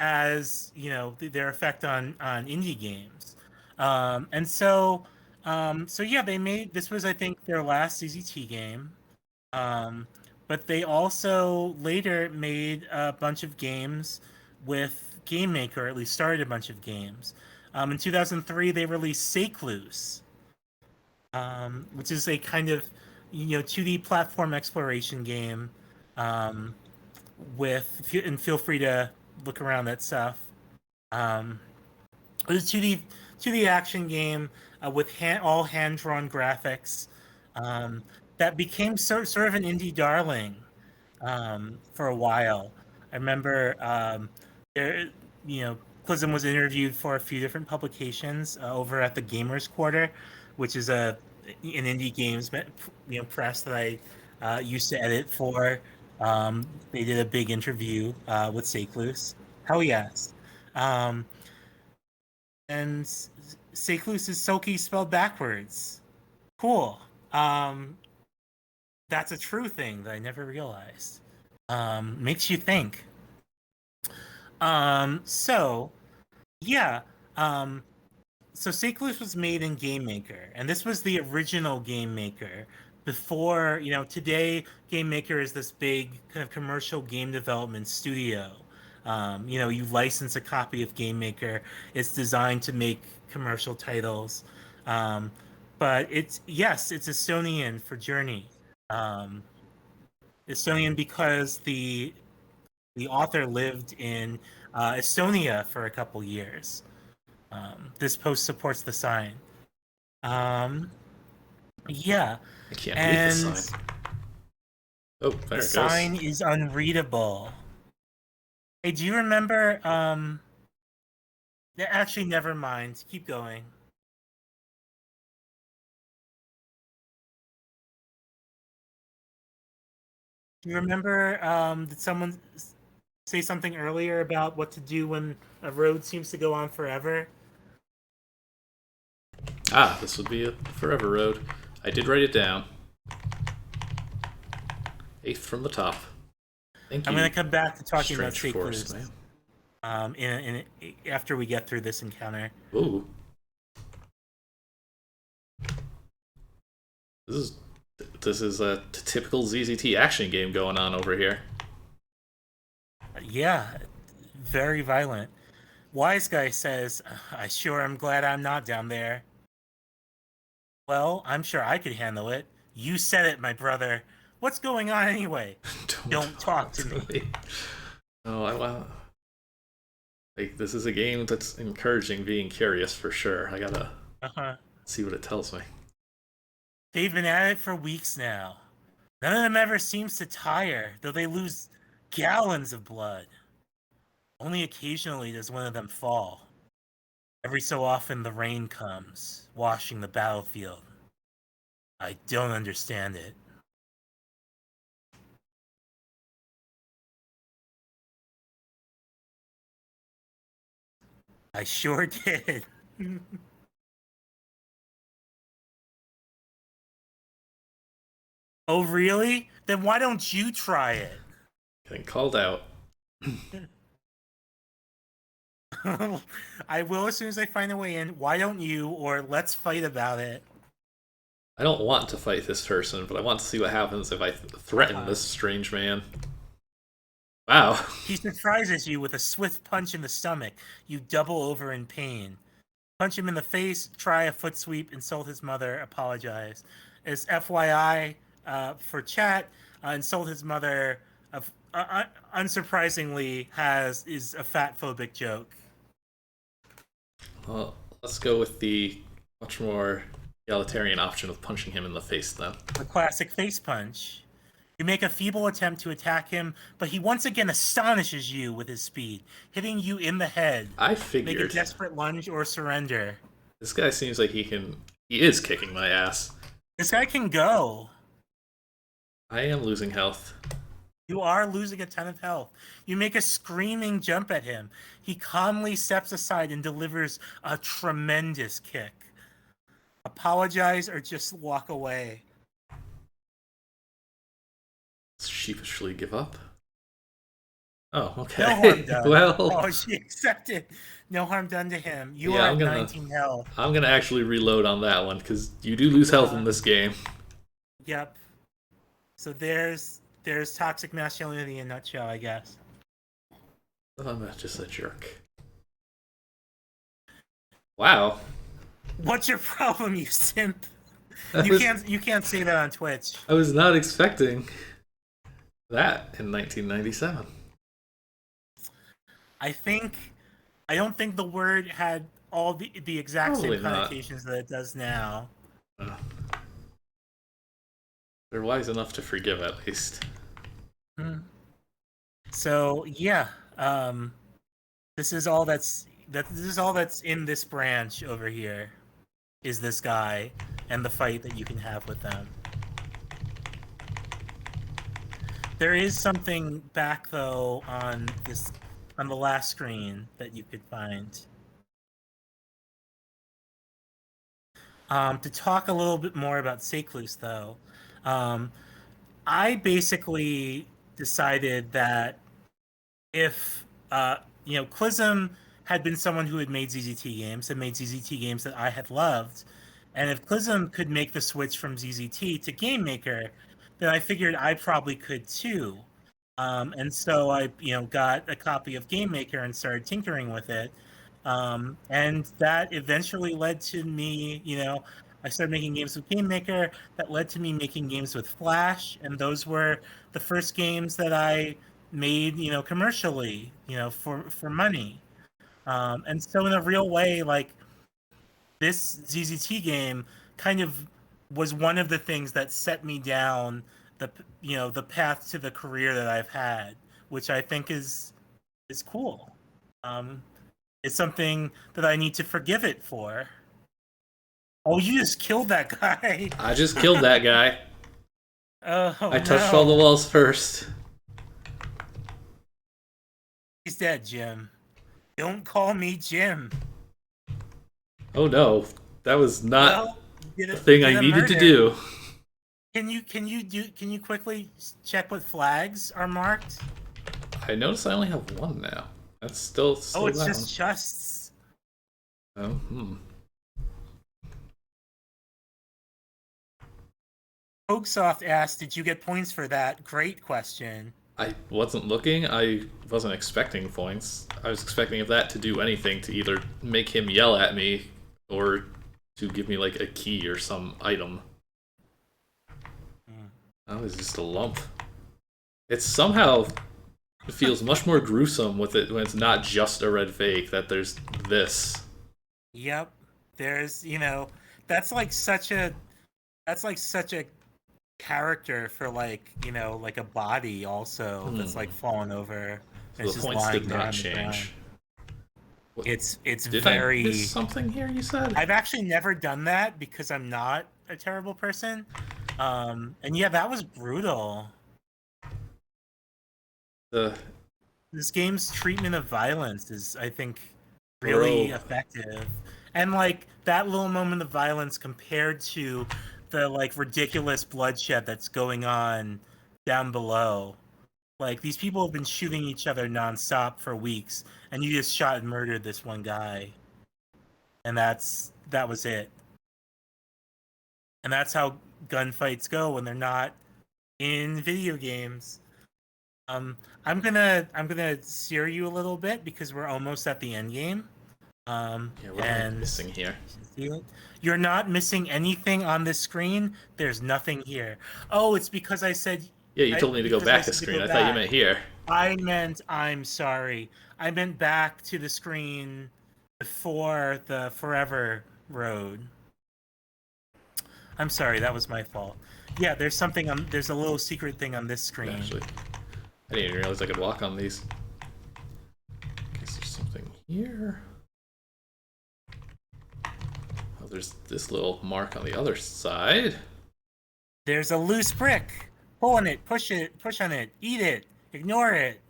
As you know, their effect on indie games, and so yeah, they made this was, I think, their last ZZT game, but they also later made a bunch of games with game maker, or at least started a bunch of games. In 2003, they released Secluse, which is a kind of 2D platform exploration game. Um, and feel free to look around that stuff. It was 2D action game with all hand drawn graphics that became sort of an indie darling for a while. I remember there, Clysm was interviewed for a few different publications over at the Gamers Quarter, which is an indie games press that I used to edit for. They did a big interview with Secluse. Hell yes. Um, and Secluse is Soki spelled backwards. Cool. That's a true thing that I never realized. Makes you think. So yeah. So Secluse was made in Game Maker, and this was the original Game Maker. Before, today Game Maker is this big kind of commercial game development studio. You license a copy of Game Maker. It's designed to make commercial titles. But it's Estonian for Journey. Um, Estonian because the author lived in Estonia for a couple years. This post supports the sign. Yeah. I can't read the sign. Oh, there it goes. The sign is unreadable. Hey, do you remember? Actually, never mind. Keep going. Do you remember? Did someone say something earlier about what to do when a road seems to go on forever? Ah, this would be a forever road. I did write it down. 8th from the top. Thank you. I'm going to come back to talking about Secluse. After we get through this encounter. Ooh. This is a typical ZZT action game going on over here. Yeah, very violent. Wise Guy says, I sure am glad I'm not down there. Well, I'm sure I could handle it. You said it, my brother. What's going on anyway? Don't talk to me. Oh, I want. Like, this is a game that's encouraging being curious for sure. I gotta see what it tells me. They've been at it for weeks now. None of them ever seems to tire, though they lose gallons of blood. Only occasionally does one of them fall. Every so often the rain comes, washing the battlefield. I don't understand it. I sure did. Oh, really? Then why don't you try it? Getting called out. I will as soon as I find a way in. Why don't you? Or let's fight about it. I don't want to fight this person, but I want to see what happens if I threaten this strange man. Wow. He surprises you with a swift punch in the stomach. You double over in pain. Punch him in the face, try a foot sweep, insult his mother, apologize. As FYI, for chat, insult his mother, unsurprisingly, is a fat phobic joke. Well, let's go with the much more egalitarian option of punching him in the face, then. The classic face punch. You make a feeble attempt to attack him, but he once again astonishes you with his speed, hitting you in the head. I figured. Make a desperate lunge or surrender. This guy seems like he is kicking my ass. This guy can go. I am losing health. You are losing a ton of health. You make a screaming jump at him. He calmly steps aside and delivers a tremendous kick. Apologize or just walk away. Sheepishly give up. Oh, okay. No harm done. Well, oh, she accepted. No harm done to him. You are at 19 health. I'm gonna actually reload on that one because you do lose health in this game. Yep. So there's toxic masculinity in a nutshell, I guess. I'm just a jerk. Wow. What's your problem, you simp? I You was, can't say that on Twitch. I was not expecting that in 1997. I don't think the word had all the exact same Probably not. connotations that it does now. Uh, they're wise enough to forgive, at least. Hmm. So yeah, this is all this is all that's in this branch over here. Is this guy and the fight that you can have with them. There is something back though on the last screen that you could find. To talk a little bit more about Seclus though, um, I basically decided that if Clysm had been someone who had made ZZT games and made ZZT games that I had loved, and if Clysm could make the switch from ZZT to Game Maker, then I figured I probably could too. And so I, got a copy of Game Maker and started tinkering with it. And that eventually led to me, I started making games with Game Maker. That led to me making games with Flash, and those were the first games that I made, commercially, for money. And so in a real way, like this ZZT game kind of was one of the things that set me down the path to the career that I've had, which I think is cool. Um, it's something that I need to forgive it for. Oh, you just killed that guy. I just killed that guy. Oh, I touched all the no. walls first. He's dead, Jim. Don't call me Jim. Oh no, that was not Well, the thing I needed to do. Can you quickly check what flags are marked? I notice I only have one now. That's still Oh, it's down. just chests. Oh, Hoagsoft asked, "Did you get points for that?" Great question. I wasn't looking. I wasn't expecting points. I was expecting of that to do anything to either make him yell at me or to give me like a key or some item. That was just a lump. It's somehow it feels much more gruesome with it when it's not just a red fake. That there's this. Yep. There's, that's like such a that's like such a character for like, like a body also that's like fallen over. So It's the just points lying did there not on the ground. change. What, It's did very. I miss something here? You said I've actually never done that because I'm not a terrible person. And yeah, that was brutal. the This game's treatment of violence is, I think, really Bro. effective. And like that little moment of violence compared to the like ridiculous bloodshed that's going on down below. Like these people have been shooting each other nonstop for weeks, and you just shot and murdered this one guy. And that was it. And that's how gunfights go when they're not in video games. I'm gonna sear you a little bit because we're almost at the end game. Yeah, what am I missing here? You're not missing anything on this screen. There's nothing here. Oh, it's because I said. Yeah, you told me to go back the screen. I thought you meant here. I'm sorry. I meant back to the screen before the Forever Road. I'm sorry, that was my fault. Yeah, there's a little secret thing on this screen. Actually, I didn't even realize I could walk on these. Guess there's something here. Oh, there's this little mark on the other side. There's a loose brick. Pull on it, push on it, eat it, ignore it.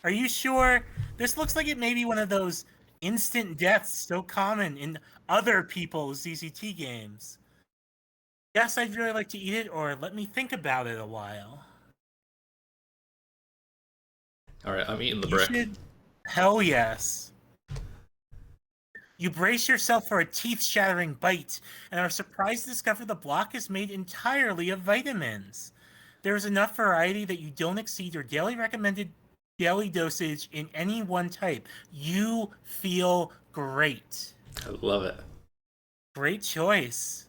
Are you sure? This looks like it may be one of those instant deaths so common in other people's ZZT games. Yes, I'd really like to eat it, or let me think about it a while. Alright, I'm eating the brick. Hell yes. You brace yourself for a teeth-shattering bite, and are surprised to discover the block is made entirely of vitamins. there's enough variety that you don't exceed your daily recommended daily dosage in any one type. You feel great. I love it. Great choice.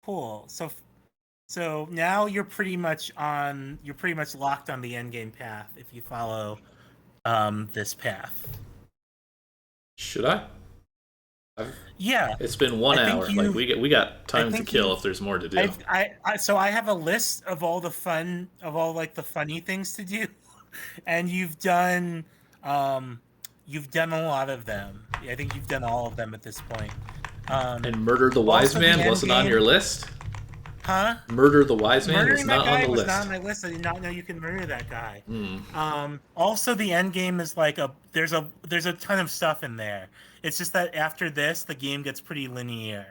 Cool. So now you're pretty much locked on the end game path if you follow this path. Should I? Yeah. It's been 1 hour. Like we got time to kill if there's more to do. So I have a list of all the funny things to do, and you've done a lot of them. I think you've done all of them at this point. And Murder the Wise Man wasn't on your list? Huh? Murder the Wise Man was not on the list. Murdering that guy was not on my list. I did not know you can murder that guy. Also, the end game is like there's a ton of stuff in there. It's just that after this, the game gets pretty linear.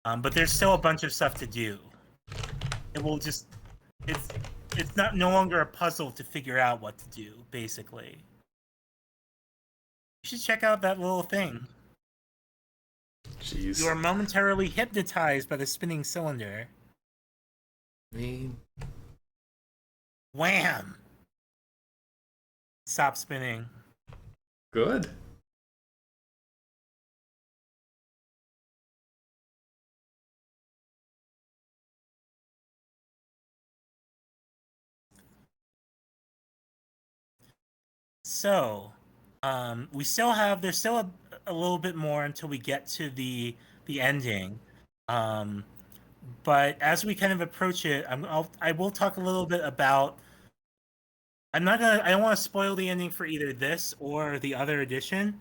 But there's still a bunch of stuff to do. It's no longer a puzzle to figure out what to do, basically. You should check out that little thing. Jeez. You are momentarily hypnotized by the spinning cylinder. Wham! Stop spinning. Good. So, there's still a little bit more until we get to the ending. But as we kind of approach it, I will talk a little bit about. I don't want to spoil the ending for either this or the other edition.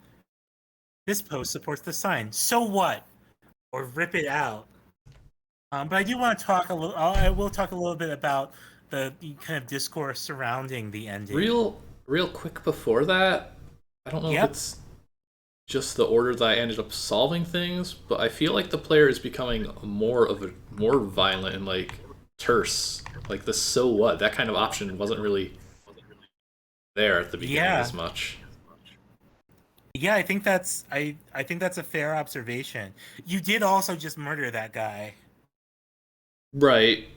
This post supports the sign. So what? Or rip it out. But I do want to talk a little. I will talk a little bit about the kind of discourse surrounding the ending. Real quick before that, I don't know if it's just the order that I ended up solving things, but I feel like the player is becoming more violent and like terse. Like the so what? That kind of option wasn't really there at the beginning as much. Yeah, I think that's a fair observation. You did also just murder that guy. Right.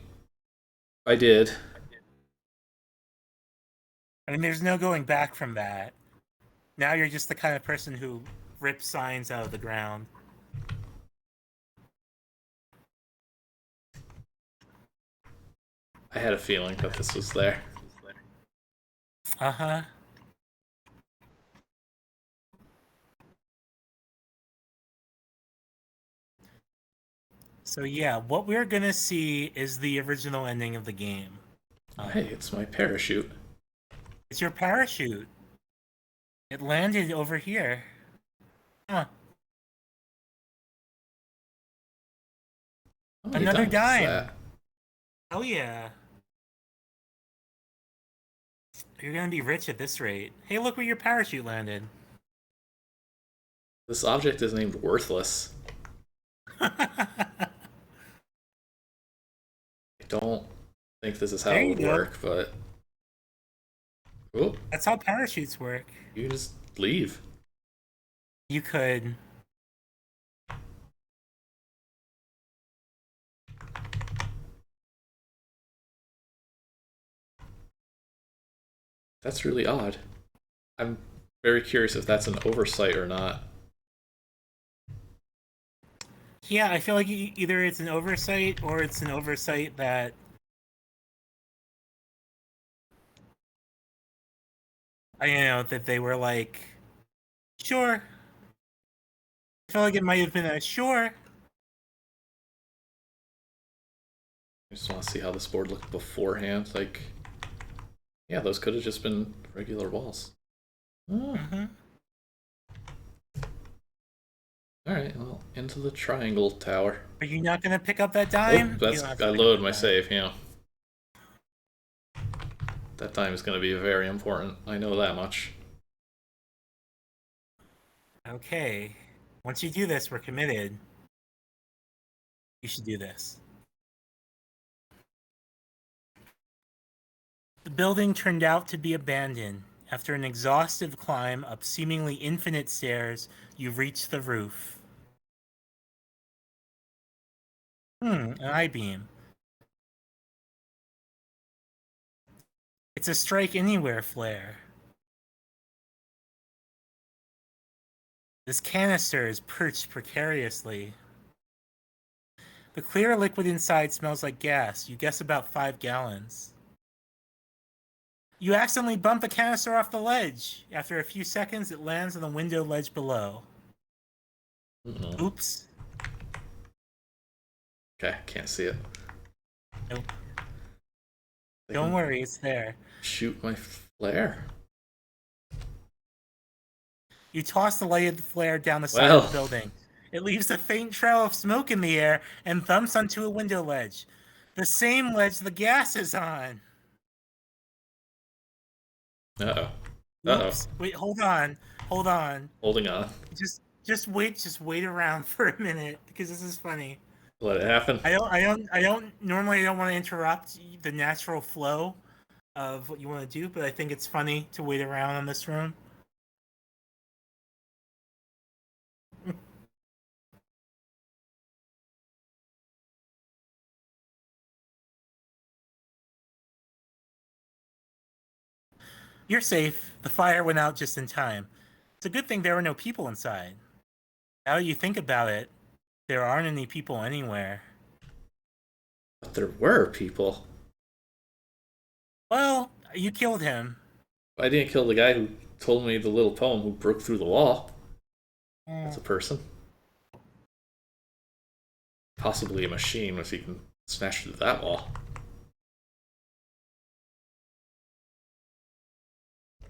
I did. I mean, there's no going back from that. Now you're just the kind of person who rips signs out of the ground. I had a feeling that this was there. Uh-huh. So yeah, what we're gonna see is the original ending of the game. Hey, it's my parachute. It's your parachute. It landed over here. Huh. Another dime. Oh yeah. You're gonna be rich at this rate. Hey, look where your parachute landed. This object is named Worthless. I don't think this is how it would work, but... Oop. That's how parachutes work. You can just leave. You could. That's really odd. I'm very curious if that's an oversight or not. Yeah, I feel like either it's an oversight or it's an oversight that... I know that they were like, sure. I feel like it might have been a sure. I just want to see how this board looked beforehand. Like, yeah, those could have just been regular walls. Oh. Alright, well, into the triangle tower. Are you not going to pick up that dime? Oh, I loaded my save, yeah. That dime is going to be very important. I know that much. Okay. Once you do this, we're committed. You should do this. The building turned out to be abandoned. After an exhaustive climb up seemingly infinite stairs, you reach the roof. An I-beam. It's a strike anywhere flare. This canister is perched precariously. The clear liquid inside smells like gas. You guess about 5 gallons. You accidentally bump the canister off the ledge. After a few seconds, it lands on the window ledge below. Oops. Okay, can't see it. Nope. Don't worry, it's there. Shoot my flare. You toss the lighted flare down the side of the building. It leaves a faint trail of smoke in the air and thumps onto a window ledge. The same ledge the gas is on. Uh-oh. Oops. Wait, hold on. Holding on. Just wait around for a minute because this is funny. Let it happen. Normally I don't want to interrupt the natural flow of what you want to do, but I think it's funny to wait around in this room. You're safe. The fire went out just in time. It's a good thing there were no people inside. Now that you think about it, there aren't any people anywhere. But there were people. Well, you killed him. I didn't kill the guy who told me the little poem who broke through the wall. That's a person. Possibly a machine if he can smash through that wall.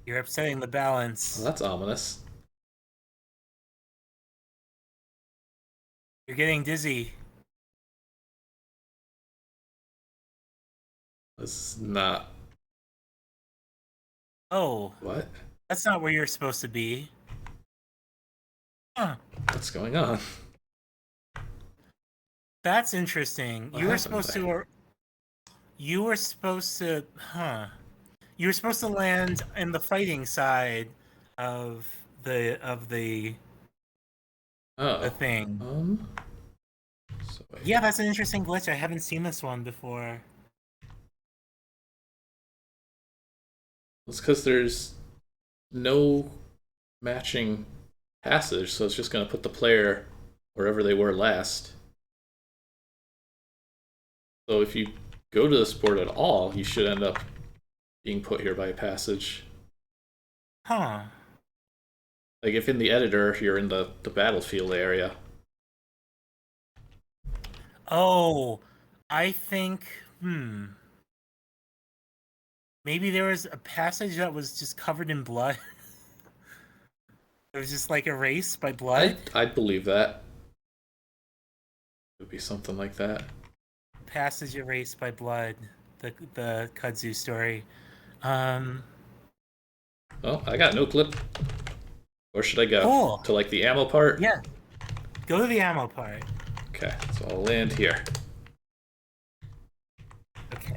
You're upsetting the balance. Well, that's ominous. You're getting dizzy. This is not... Oh. What? That's not where you're supposed to be. Huh. What's going on? That's interesting. You were supposed to... You were supposed to... Huh. You were supposed to land in the fighting side of the thing. So yeah, that's an interesting glitch. I haven't seen this one before. It's because there's no matching passage, so it's just going to put the player wherever they were last. So if you go to this board at all, you should end up being put here by a passage. Huh. Like if in the editor you're in the battlefield area. Oh, I think, maybe there was a passage that was just covered in blood. It was just like erased by blood. I'd believe that. It would be something like that. Passage erased by blood. The Kudzu story. Well, I got no clip. Where should I go? Cool. To like the ammo part? Yeah. Go to the ammo part. Okay, so I'll land here. Okay,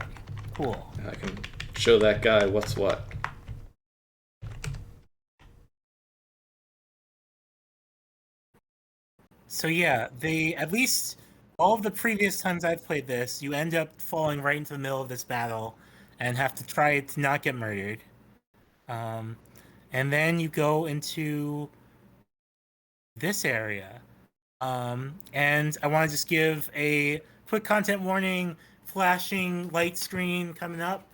cool. I can show that guy what's what. So yeah, at least all of the previous times I've played this, you end up falling right into the middle of this battle and have to try to not get murdered. And then you go into this area. And I want to just give a quick content warning, flashing light screen coming up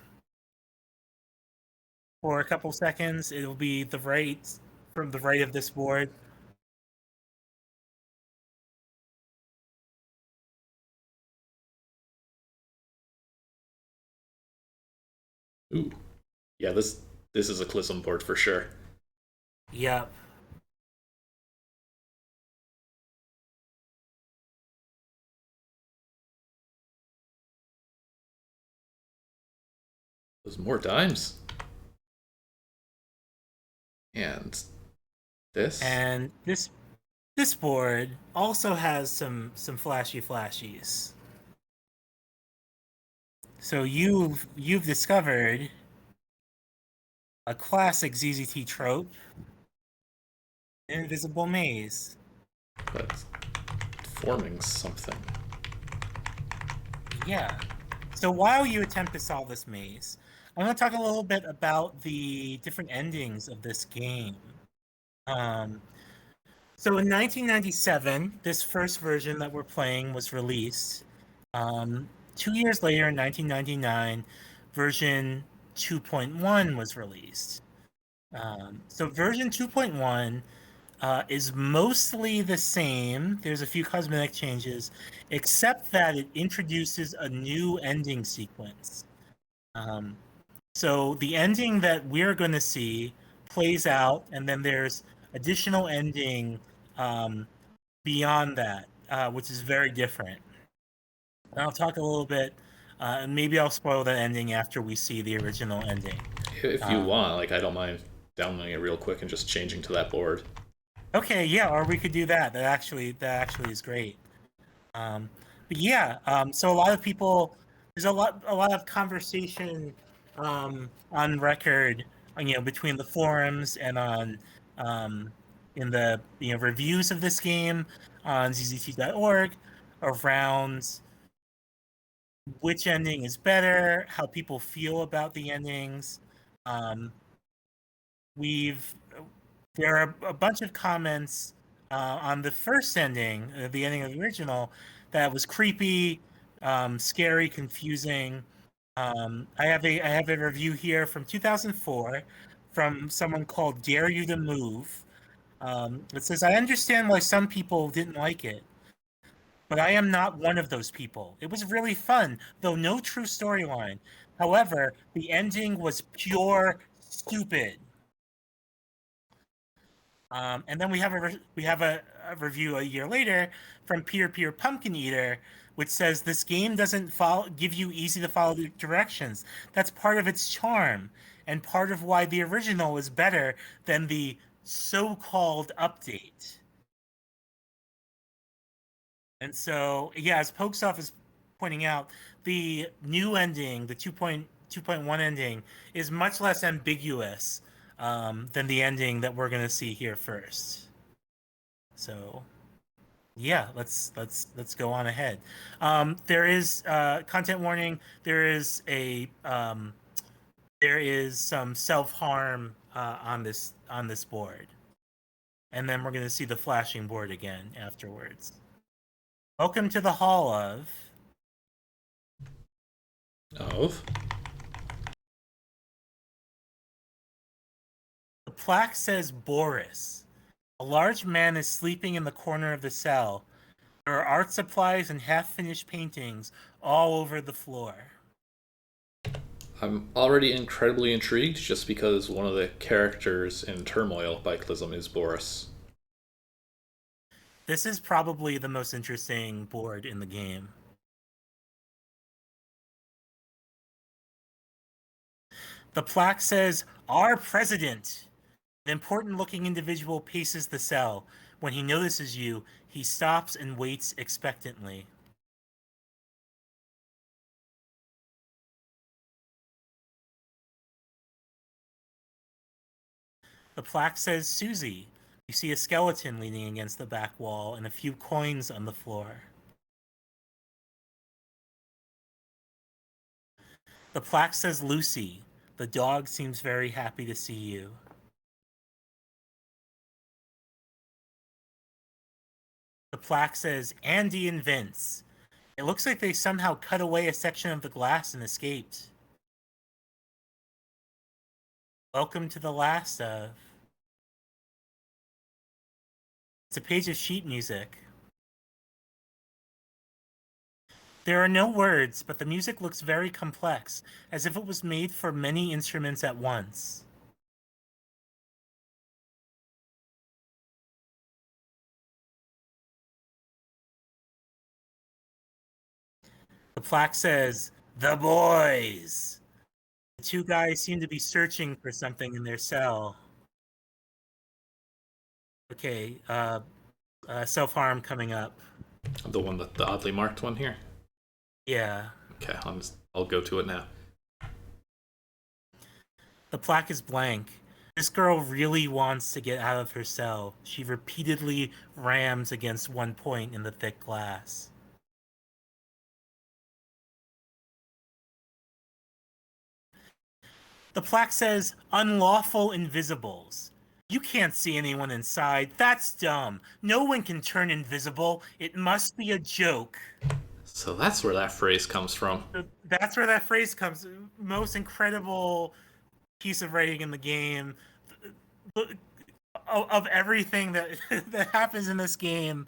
for a couple seconds. It'll be from the right of this board. Ooh. Yeah, this is a Clysm board for sure. Yep. There's more dimes. And this. And this board also has some flashies. So you've discovered a classic ZZT trope, invisible maze. But forming something. Yeah. So while you attempt to solve this maze, I'm going to talk a little bit about the different endings of this game. Um, so in 1997, this first version that we're playing was released. 2 years later, in 1999, version 2.1 was released. So version 2.1 is mostly the same. There's a few cosmetic changes, except that it introduces a new ending sequence. Um, so the ending that we're going to see plays out, and then there's additional ending um, beyond that, which is very different. And I'll talk a little bit, and maybe I'll spoil that ending after we see the original ending. If you Uh, want, like, I don't mind downloading it real quick and just changing to that board. okay, yeah, or we could do that. That actually is great. Um, but yeah, so a lot of people, there's a lot of conversation on record, between the forums and on in the reviews of this game on ZZT.org around which ending is better, how people feel about the endings. Um, we've There are a bunch of comments on the first ending, the ending of the original, that was creepy, scary, confusing. I have a review here from 2004 from someone called Dare You to Move. It says, I understand why some people didn't like it, but I am not one of those people. It was really fun, though no true storyline. However, the ending was pure stupid. And then we have a review a year later from Peer Peer Pumpkin Eater, which says this game doesn't give you easy to follow directions. That's part of its charm, and part of why the original is better than the so-called update. And so, yeah, as Pokesoft is pointing out, the new ending, the 2.2.1 ending, is much less ambiguous than the ending that we're going to see here first. So, yeah, let's go on ahead. There is content warning. There is some self-harm on this board, and then we're going to see the flashing board again afterwards. Welcome to the Hall of. Of? The plaque says Boris. A large man is sleeping in the corner of the cell. There are art supplies and half-finished paintings all over the floor. I'm already incredibly intrigued just because one of the characters in Turmoil by Clysm is Boris. This is probably the most interesting board in the game. The plaque says, Our President. An important-looking individual paces the cell. When he notices you, he stops and waits expectantly. The plaque says, Susie. You see a skeleton leaning against the back wall and a few coins on the floor. The plaque says, Lucy. The dog seems very happy to see you. The plaque says, Andy and Vince. It looks like they somehow cut away a section of the glass and escaped. Welcome to the last of. It's a page of sheet music. There are no words, but the music looks very complex, as if it was made for many instruments at once. The plaque says, The Boys. The two guys seem to be searching for something in their cell. Okay, self-harm coming up. The one that the oddly marked one here? Yeah. Okay, I'll go to it now. The plaque is blank. This girl really wants to get out of her cell. She repeatedly rams against one point in the thick glass. The plaque says unlawful invisibles. You can't see anyone inside. That's dumb. No one can turn invisible. It must be a joke. So that's where that phrase comes from. That's where that phrase comes. Most incredible piece of writing in the game. Of everything that that happens in this game,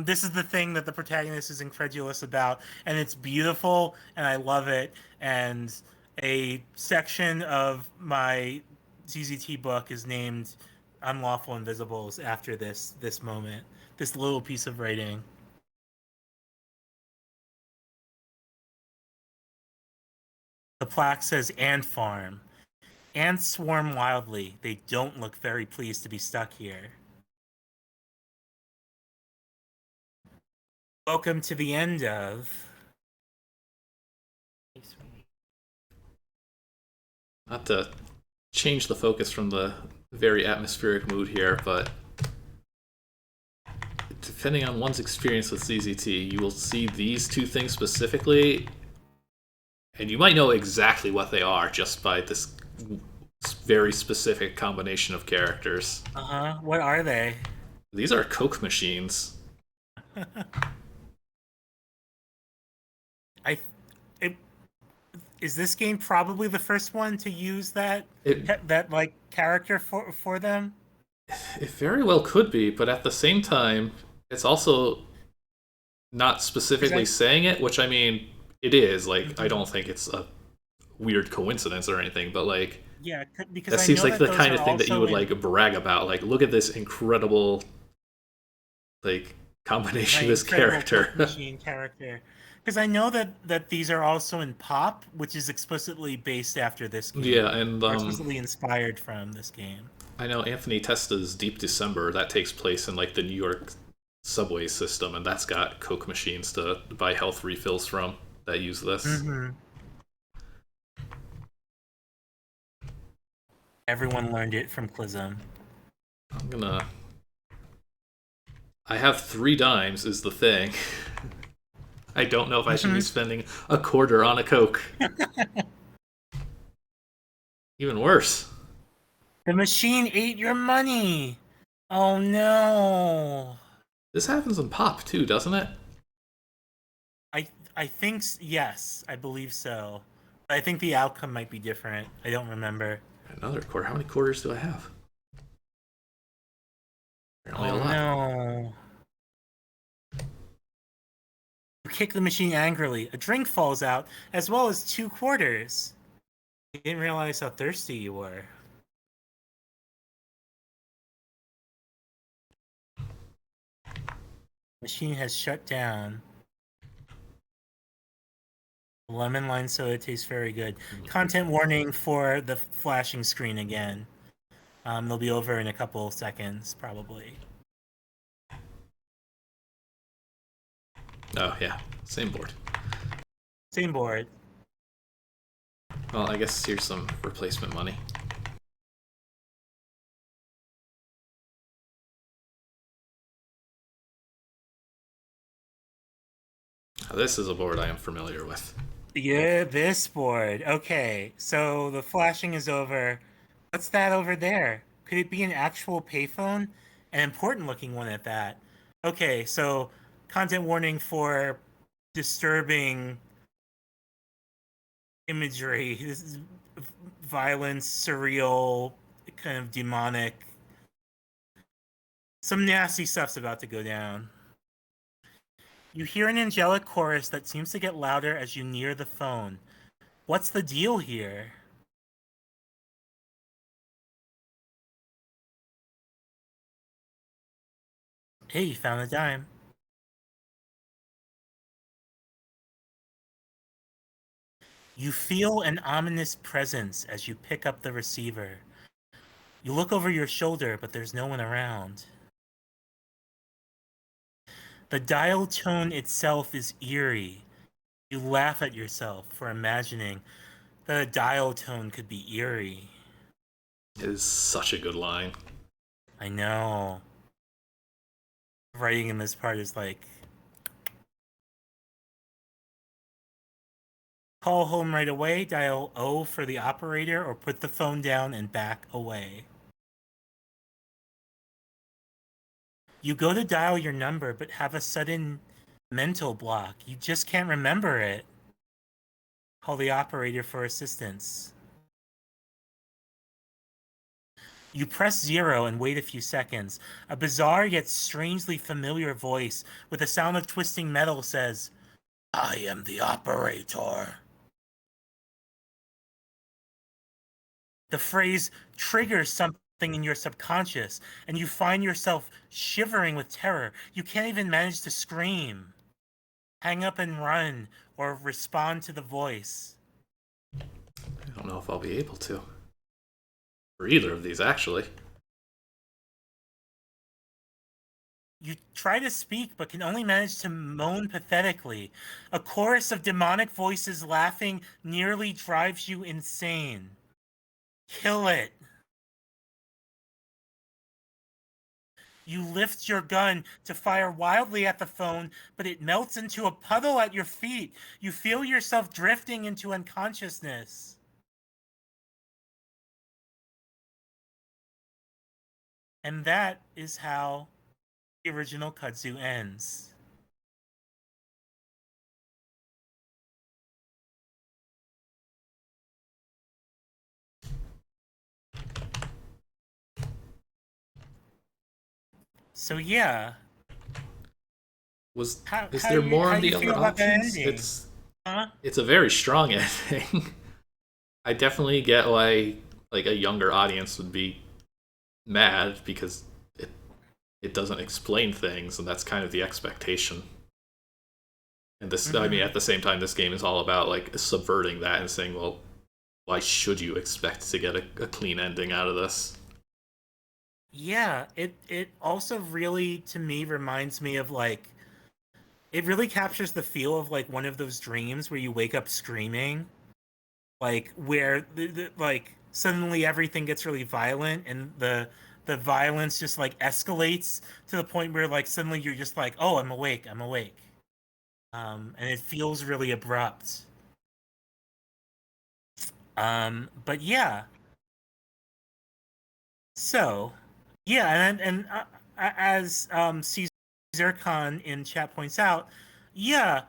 this is the thing that the protagonist is incredulous about, and it's beautiful, and I love it. And a section of my ZZT book is named "Unlawful Invisibles" after this moment, this little piece of writing. The plaque says "Ant Farm." Ants swarm wildly. They don't look very pleased to be stuck here. Welcome to the end of. Not to change the focus from the very atmospheric mood here, but depending on one's experience with ZZT, you will see these two things specifically, and you might know exactly what they are just by this very specific combination of characters. What are they? These are Coke machines. Is this game probably the first one to use that like character for them? It very well could be, but at the same time, it's also not specifically saying it, which I mean, it is. Like, I don't think it's a weird coincidence or anything, but like, yeah, because that seems like the kind of thing that you would like brag about. Like, look at this incredible, like, combination of this character. Machine character. Because I know that these are also in Pop, which is explicitly based after this game. Yeah, and explicitly inspired from this game. I know Anthony Testa's Deep December, that takes place in like the New York subway system, and that's got Coke machines to buy health refills from that use this. Mm-hmm. Everyone learned it from Clysm. I have 3 dimes is the thing. I don't know if I should be spending a quarter on a Coke. Even worse. The machine ate your money. Oh no. This happens in Pop too, doesn't it? I think yes, I believe so. I think the outcome might be different. I don't remember. Another quarter. How many quarters do I have? Apparently a lot. No. You kick the machine angrily. A drink falls out, as well as 2 quarters. You didn't realize how thirsty you were. Machine has shut down. Lemon lime soda tastes very good. Content warning for the flashing screen again. They'll be over in a couple seconds, probably. Oh, yeah. Same board. Same board. Well, I guess here's some replacement money. This is a board I am familiar with. Yeah, this board. Okay, so the flashing is over. What's that over there? Could it be an actual payphone? An important looking one at that. Okay, so content warning for disturbing imagery. This is violence, surreal, kind of demonic. Some nasty stuff's about to go down. You hear an angelic chorus that seems to get louder as you near the phone. What's the deal here? Hey, you found a dime. You feel an ominous presence as you pick up the receiver. You look over your shoulder, but there's no one around. The dial tone itself is eerie. You laugh at yourself for imagining that a dial tone could be eerie. It is such a good line. I know. Writing in this part is like... Call home right away, dial O for the operator, or put the phone down and back away. You go to dial your number, but have a sudden mental block. You just can't remember it. Call the operator for assistance. You press 0 and wait a few seconds. A bizarre yet strangely familiar voice with the sound of twisting metal says, "I am the operator." The phrase triggers something in your subconscious, and you find yourself shivering with terror. You can't even manage to scream, hang up and run, or respond to the voice. I don't know if I'll be able to. For either of these, actually. You try to speak, but can only manage to moan pathetically. A chorus of demonic voices laughing nearly drives you insane. Kill it. You lift your gun to fire wildly at the phone, but it melts into a puddle at your feet. You feel yourself drifting into unconsciousness. And that is how the original Kudzu ends. So yeah. Is there more on the other options? It's a very strong ending. I definitely get why like a younger audience would be mad because it doesn't explain things, and that's kind of the expectation. And this, I mean, at the same time, this game is all about like subverting that and saying, well, why should you expect to get a clean ending out of this? Yeah, it also really to me reminds me of like it really captures the feel of like one of those dreams where you wake up screaming, like where like suddenly everything gets really violent and the violence just like escalates to the point where like suddenly you're just like, oh, I'm awake, I'm awake. And it feels really abrupt. But yeah, so yeah, and as Caesar Khan in chat points out, yeah,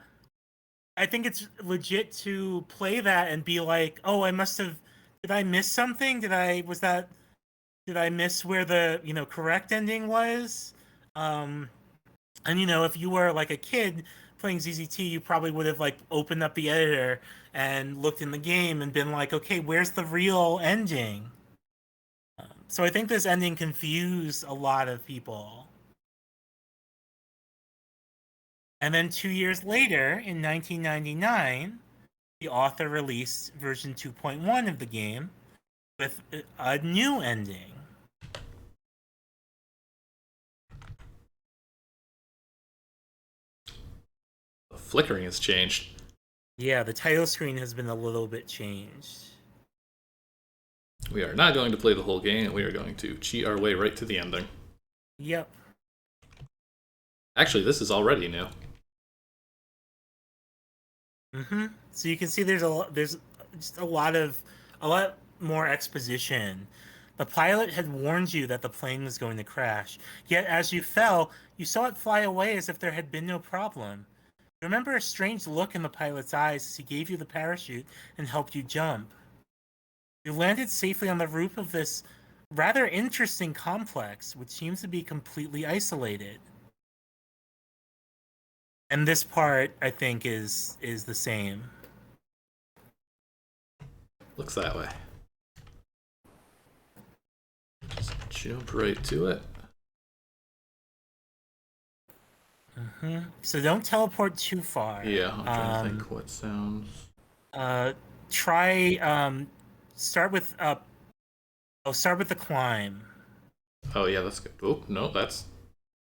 I think it's legit to play that and be like, oh, I must have, did I miss something? Did I miss where the, correct ending was? Um, and if you were like a kid playing ZZT, you probably would have like opened up the editor and looked in the game and been like, okay, where's the real ending? So I think this ending confused a lot of people. And then 2 years later, in 1999, the author released version 2.1 of the game with a new ending. The flickering has changed. Yeah, the title screen has been a little bit changed. We are not going to play the whole game. We are going to cheat our way right to the ending. Yep. Actually, this is already new. So you can see there's just a lot more exposition. The pilot had warned you that the plane was going to crash. Yet as you fell, you saw it fly away as if there had been no problem. Remember a strange look in the pilot's eyes as he gave you the parachute and helped you jump. You landed safely on the roof of this rather interesting complex, which seems to be completely isolated. And this part, I think, is the same. Looks that way. Just jump right to it. So don't teleport too far. Yeah, I'm trying to think what sounds. Try start with start with the climb. Oh yeah, that's good. Oh no, that's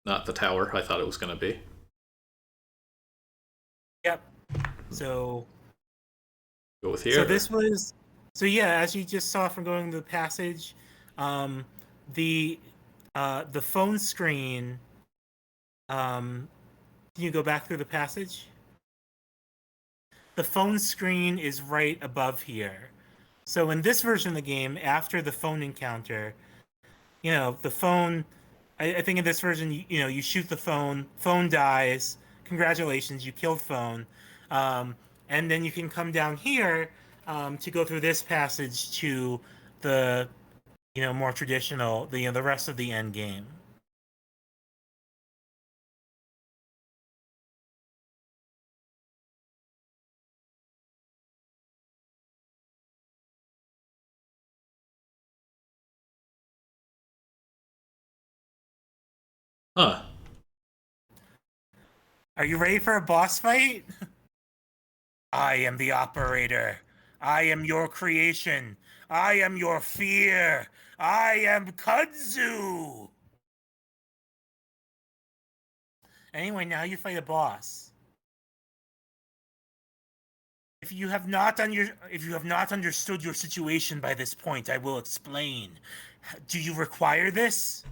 not the tower I thought it was gonna be. Yep. So go with here. So this was yeah, as you just saw from going to the passage, the phone screen. Can you go back through the passage? the phone screen is right above here. So in this version of the game, after the phone encounter, the phone. I think in this version, you shoot the phone. Phone dies. Congratulations, you killed phone. Um, and then you can come down here to go through this passage to the more traditional the rest of the end game. Huh. Are you ready for a boss fight? I am the operator. I am your creation. I am your fear. I am Kudzu. Anyway, now you fight a boss. If you have not understood your situation by this point, I will explain. Do you require this?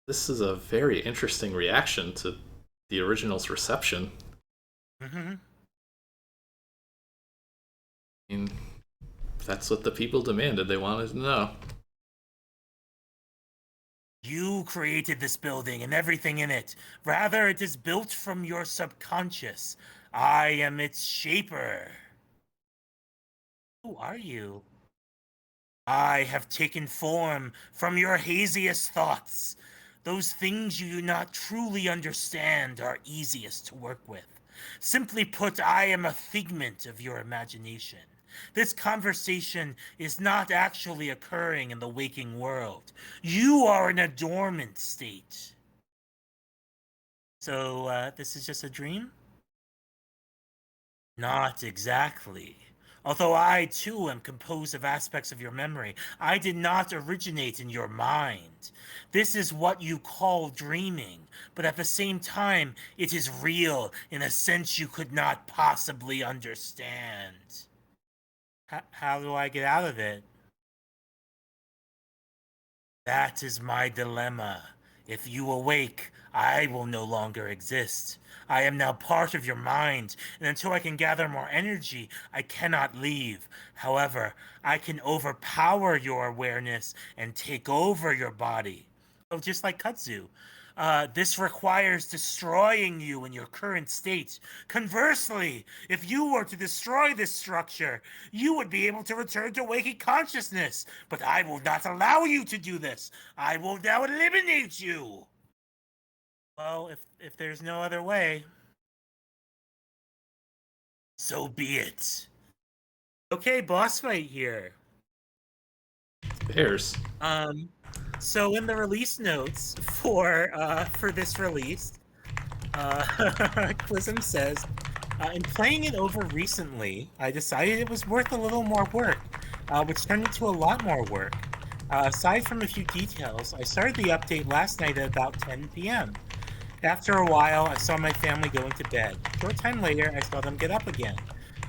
This is a very interesting reaction to the original's reception. Mm-hmm. I mean, that's what the people demanded. They wanted to know. You created this building and everything in it. Rather, it is built from your subconscious. I am its shaper. Who are you? I have taken form from your haziest thoughts. Those things you do not truly understand are easiest to work with. Simply put, I am a figment of your imagination. This conversation is not actually occurring in the waking world. You are in a dormant state. So, this is just a dream? Not exactly. Although I too am composed of aspects of your memory, I did not originate in your mind. This is what you call dreaming, but at the same time, it is real in a sense you could not possibly understand. How do I get out of it? That is my dilemma. If you awake, I will no longer exist. I am now part of your mind, and until I can gather more energy, I cannot leave. However, I can overpower your awareness and take over your body. Oh, just like Kudzu. This requires destroying you in your current state. Conversely, if you were to destroy this structure, you would be able to return to waking consciousness. But I will not allow you to do this. I will now eliminate you. Well, if there's no other way, so be it. Okay, boss fight here. Bears. So in the release notes for this release, Clysm says, in playing it over recently, I decided it was worth a little more work, which turned into a lot more work. Aside from a few details, I started the update last night at about 10 p.m. After a while, I saw my family going to bed. A short time later, I saw them get up again.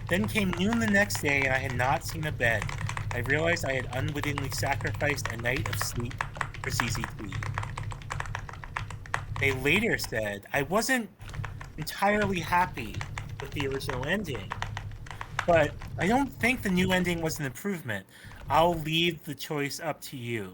Then came noon the next day, and I had not seen a bed. I realized I had unwittingly sacrificed a night of sleep for ZZT. They later said, I wasn't entirely happy with the original ending, but I don't think the new ending was an improvement. I'll leave the choice up to you.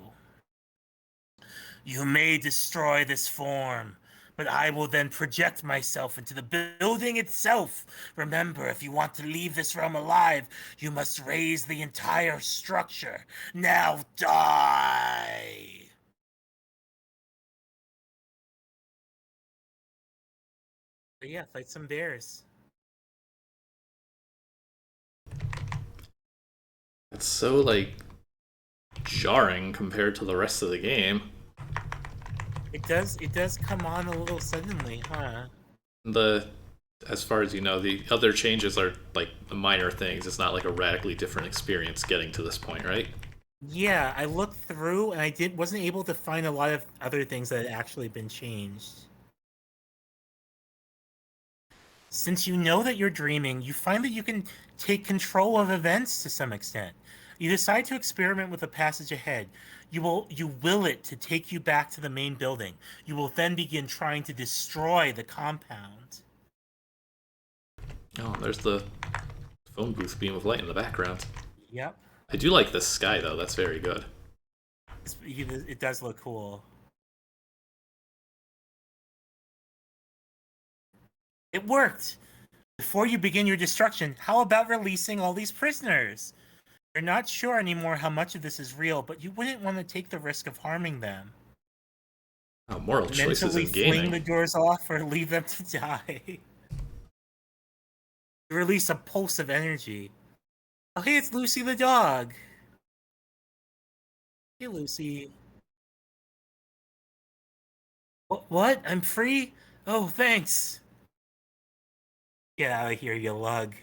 You may destroy this form, but I will then project myself into the building itself. Remember, if you want to leave this realm alive, you must raise the entire structure. Now die! But yeah, fight some bears. It's so, like, jarring compared to the rest of the game. It does come on a little suddenly, huh? The As far as you know, the other changes are like the minor things. It's not like a radically different experience getting to this point, right? Yeah, I looked through and I wasn't able to find a lot of other things that had actually been changed. Since you know that you're dreaming, you find that you can take control of events to some extent. You decide to experiment with the passage ahead. You will it to take you back to the main building. You will then begin trying to destroy the compound. Oh, there's the phone booth beam of light in the background. Yep. I do like this sky, though. That's very good. It does look cool. It worked! Before you begin your destruction, how about releasing all these prisoners? You're not sure anymore how much of this is real, but you wouldn't want to take the risk of harming them. Oh, moral choices Mentally in fling gaming. the doors off or leave them to die. You release a pulse of energy. Oh, hey, it's Lucy the dog. Hey, Lucy. What? I'm free? Oh, thanks. Get out of here, you lug.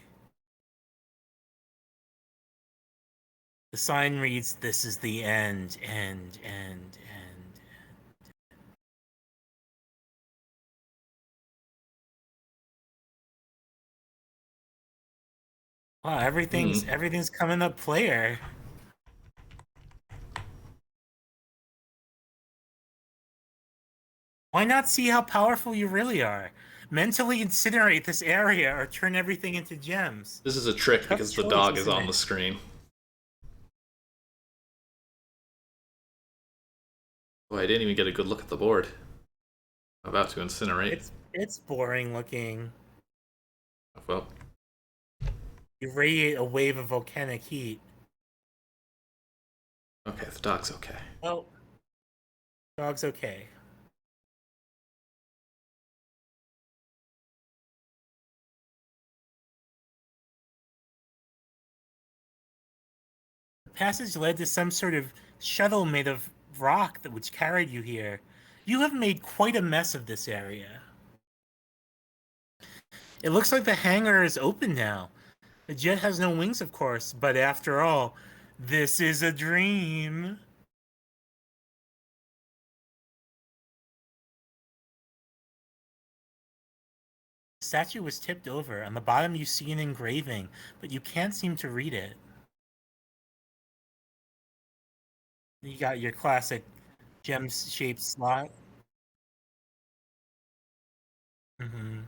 The sign reads, "This is the end, end, end, end." Wow, everything's coming up player. Why not see how powerful you really are? Mentally incinerate this area or turn everything into gems. This is a trick Tough because the choice, dog is isn't on it? the screen. Oh, I didn't even get a good look at the board. I'm about to incinerate. It's boring looking. Well, You radiate a wave of volcanic heat. okay, the dog's okay. Oh, dog's okay. The passage led to some sort of shuttle made of rock which carried you here. You have made quite a mess of this area. It looks like the hangar is open now. The jet has no wings, of course, but after all, this is a dream. The statue was tipped over. On the bottom, you see an engraving, but you can't seem to read it. You got your classic gem-shaped slot. Mm-hmm.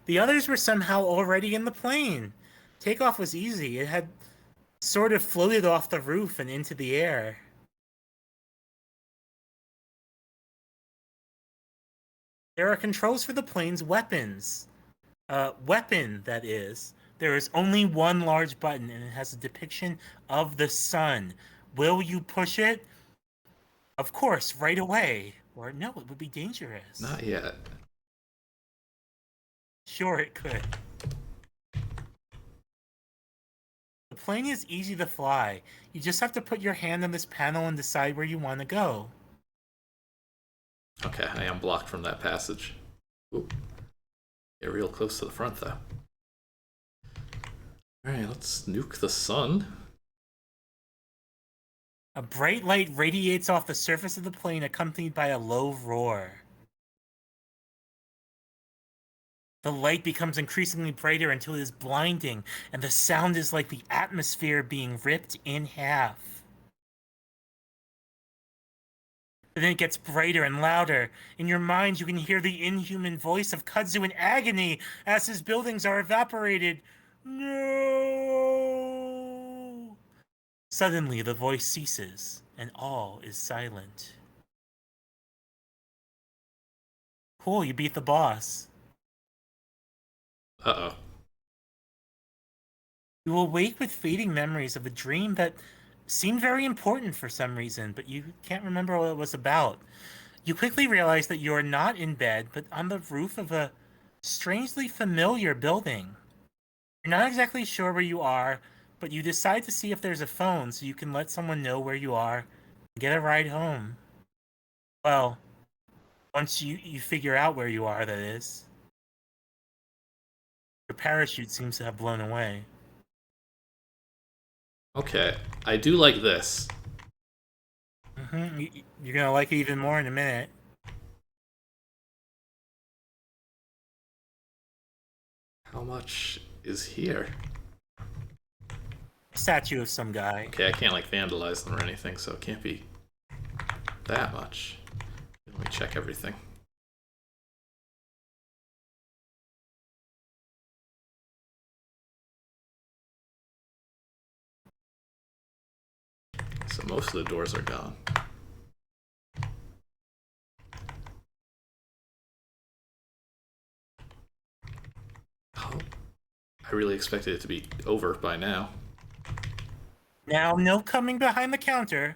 The others were somehow already in the plane. Takeoff was easy. It had sort of floated off the roof and into the air. There are controls for the plane's weapons. Weapon, that is. There is only one large button, and it has a depiction of the sun. Will you push it? Of course, right away. Or no, it would be dangerous. Not yet. Sure, it could. The plane is easy to fly. You just have to put your hand on this panel and decide where you want to go. Okay, I am blocked from that passage. Ooh. Get real close to the front, though. Alright, let's nuke the sun. A bright light radiates off the surface of the plane, accompanied by a low roar. The light becomes increasingly brighter until it is blinding, and the sound is like the atmosphere being ripped in half. But then it gets brighter and louder. In your mind, you can hear the inhuman voice of Kudzu in agony as his buildings are evaporated. No! Suddenly, the voice ceases, and all is silent. Cool, you beat the boss. Uh-oh. You awake with fading memories of a dream that seemed very important for some reason, but you can't remember what it was about. You quickly realize that you are not in bed, but on the roof of a strangely familiar building. You're not exactly sure where you are, but you decide to see if there's a phone so you can let someone know where you are and get a ride home. Well, once you figure out where you are, that is. Your parachute seems to have blown away. Okay, I do like this. You're gonna like it even more in a minute. How much is here? Statue of some guy. Okay, I can't like vandalize them or anything, so it can't be that much. Let me check everything. So most of the doors are gone. Oh, I really expected it to be over by now. Now, no coming behind the counter.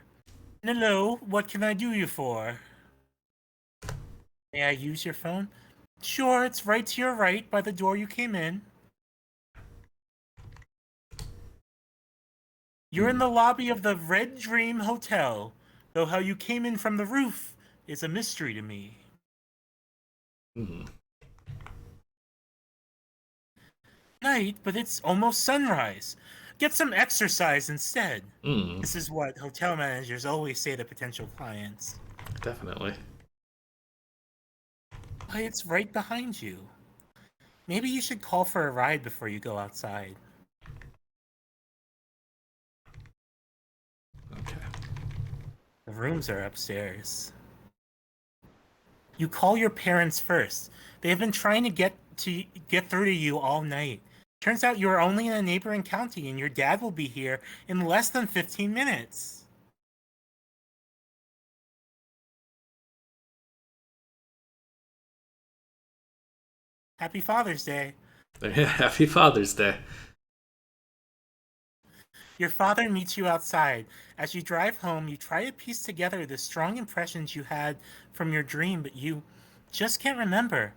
Hello, what can I do you for? May I use your phone? Sure, it's right to your right by the door you came in. You're in the lobby of the Red Dream Hotel, though how you came in from the roof is a mystery to me. Mm. Night, but it's almost sunrise. Get some exercise instead. Mm. This is what hotel managers always say to potential clients. Definitely. Why, it's right behind you. Maybe you should call for a ride before you go outside. Okay. The rooms are upstairs. You call your parents first. They have been trying to get through to you all night. Turns out you are only in a neighboring county and your dad will be here in less than 15 minutes. Happy Father's Day. Happy Father's Day. Your father meets you outside. As you drive home, you try to piece together the strong impressions you had from your dream, but you just can't remember.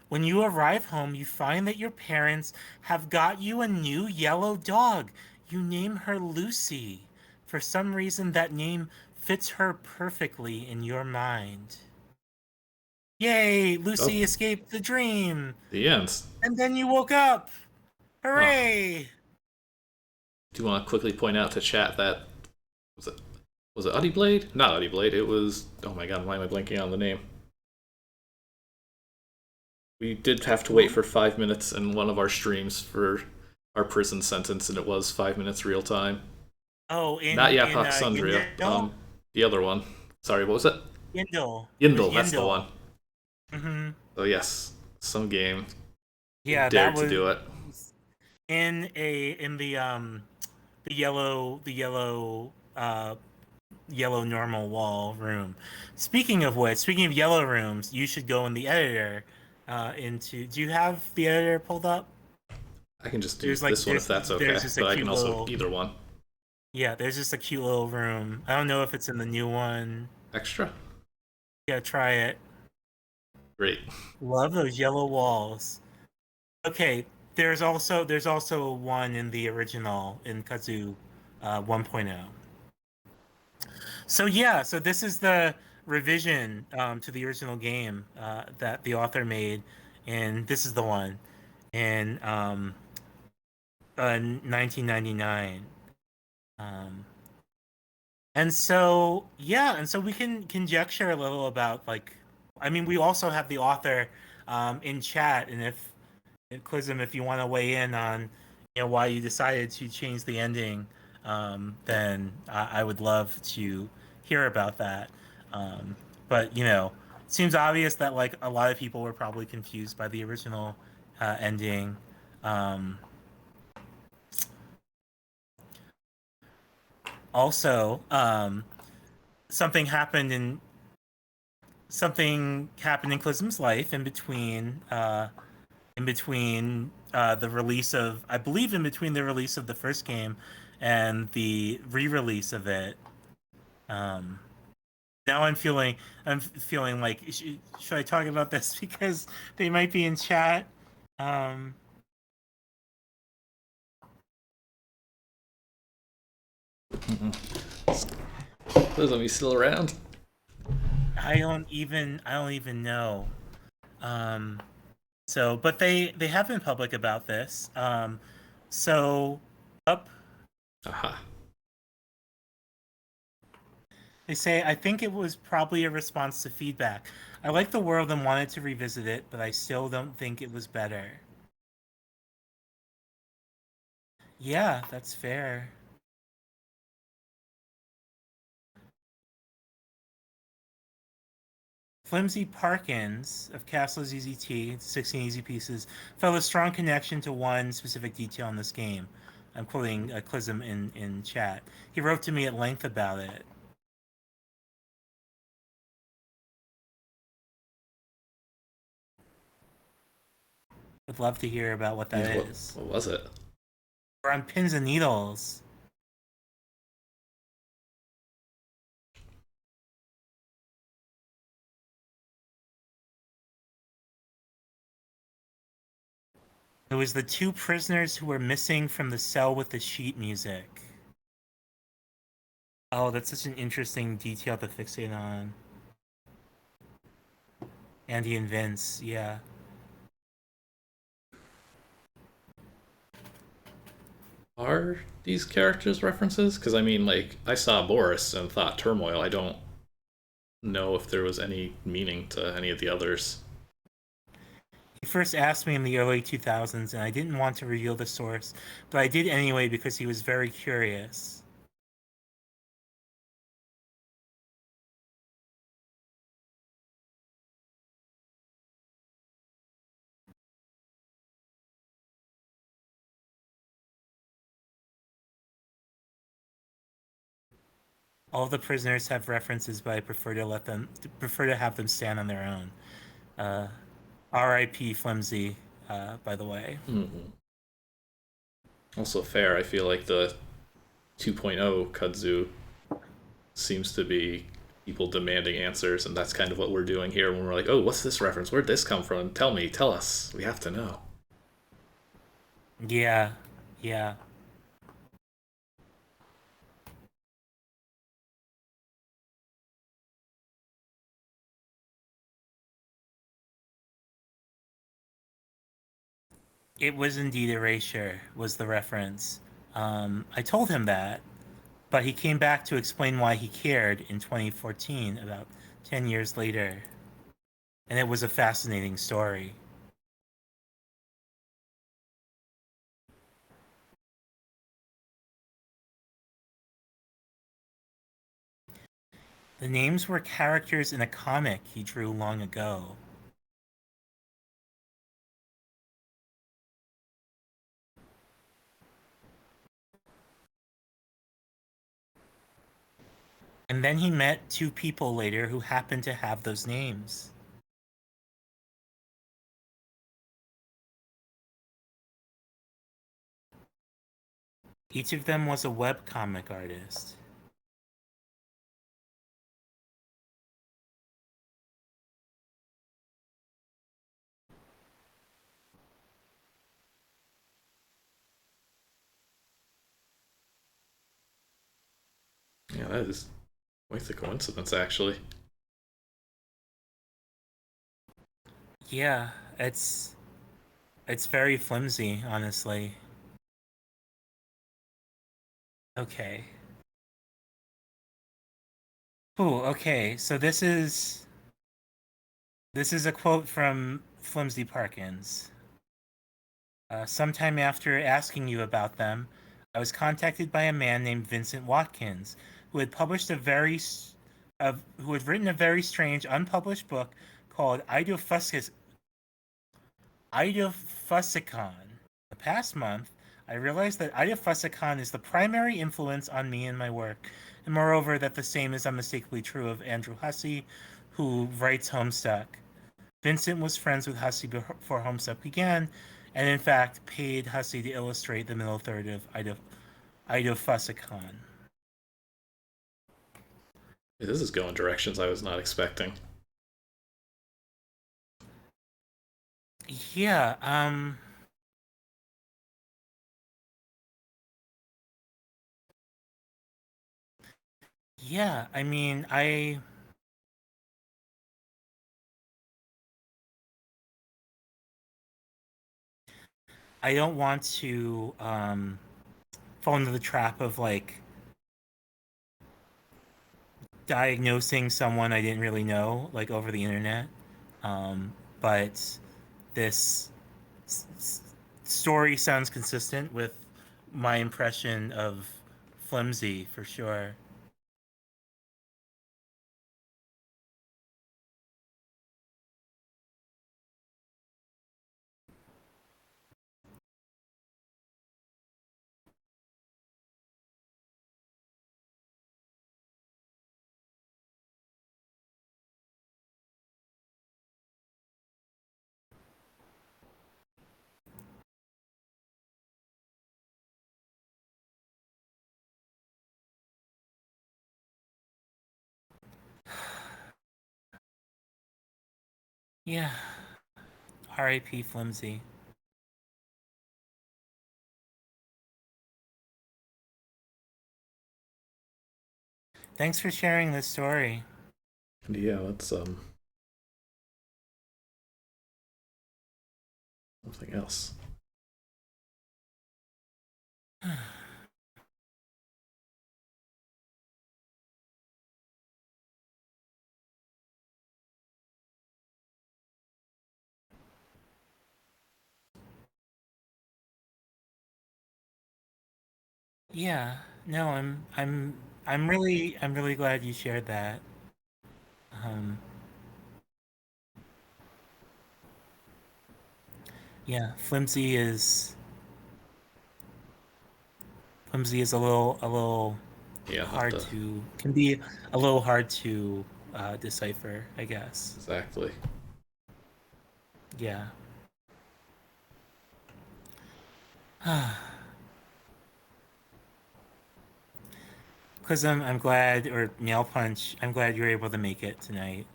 When you arrive home, you find that your parents have got you a new yellow dog. You name her Lucy. For some reason, that name fits her perfectly in your mind. Yay! Lucy Oh, escaped the dream! the end. And then you woke up! Oh. Hooray! Do you want to quickly point out to chat that was it Uddy Blade? Not Uddy Blade. It was, oh my god, why am I blanking on the name? We did have to wait for 5 minutes in one of our streams for our prison sentence, and it was 5 minutes real time. Oh, Not Yapok Sundria. The other one. Sorry, what was it? Yindle. Yindle, that's the one. Mm-hmm. So yes, some game. Yeah, dared that was to do it. in the yellow normal wall room. Speaking of which, speaking of yellow rooms, you should go in the editor. Do you have the editor pulled up? I can just do this one if that's okay, but I can also either one. Yeah, there's just a cute little room. I don't know if it's in the new one. Extra? Yeah, try it. Great. Love those yellow walls. Okay, there's also one in the original in Kudzu 1.0. So yeah, so this is the revision to the original game that the author made, and this is the one in 1999. And so yeah, and so we can conjecture a little about like, I mean, we also have the author in chat, and if Clysm, if you want to weigh in on why you decided to change the ending, then I would love to hear about that. But it seems obvious that like a lot of people were probably confused by the original ending. Also, something happened in Clysm's life in between the release of, I believe, in between the release of the first game and the re-release of it. Now I'm feeling like should I talk about this because they might be in chat. Clysm, you still around? I don't even know. So, but they have been public about this. So up. Aha. They say, I think it was probably a response to feedback. I like the world and wanted to revisit it, but I still don't think it was better. Yeah, that's fair. Flimsy Parkins of Castle ZZT, 16 Easy Pieces, felt a strong connection to one specific detail in this game. I'm quoting Clysm in chat. He wrote to me at length about it. Would love to hear about what that Yeah, is. what was it? We're on pins and needles. It was the two prisoners who were missing from the cell with the sheet music. Oh, that's such an interesting detail to fixate on. Andy and Vince, yeah. Are these characters references? Because I mean, like, I saw Boris and thought turmoil. I don't know if there was any meaning to any of the others. He first asked me in the early 2000s, and I didn't want to reveal the source, but I did anyway because he was very curious. All the prisoners have references, but I prefer to have them stand on their own. Uh, R.I.P. Flimsy, by the way. Mm-hmm. Also, fair. I feel like the 2.0 Kudzu seems to be people demanding answers, and that's kind of what we're doing here when we're like, oh, what's this reference? Where'd this come from? Tell me, tell us. We have to know. Yeah, yeah. It was indeed erasure, was the reference. I told him that, but he came back to explain why he cared in 2014, about 10 years later. And it was a fascinating story. The names were characters in a comic he drew long ago. And then he met two people later who happened to have those names. Each of them was a webcomic artist. Yeah, that is quite the coincidence, actually. Yeah, it's very flimsy, honestly. Okay. Ooh, okay. So this is a quote from Flimsy Parkins. Sometime after asking you about them, I was contacted by a man named Vincent Watkins, who had published who had written a very strange unpublished book called Idofussicon. The past month, I realized that Idofussicon is the primary influence on me and my work, and moreover that the same is unmistakably true of Andrew Hussey, who writes Homestuck. Vincent was friends with Hussey before Homestuck began, and in fact paid Hussey to illustrate the middle third of Idofussicon. This is going directions I was not expecting. Yeah, yeah, I mean, I don't want to fall into the trap of like diagnosing someone I didn't really know, like over the internet. But this story sounds consistent with my impression of Flimsy for sure. Yeah. R.I.P. Flimsy. Thanks for sharing this story. Yeah, that's something else. Yeah. No, I'm really glad you shared that. Um, yeah, Flimsy is a little Yeah, not hard the to can be a little hard to decipher, I guess. exactly. Yeah. Because I'm glad, or Nail Punch, I'm glad you're able to make it tonight.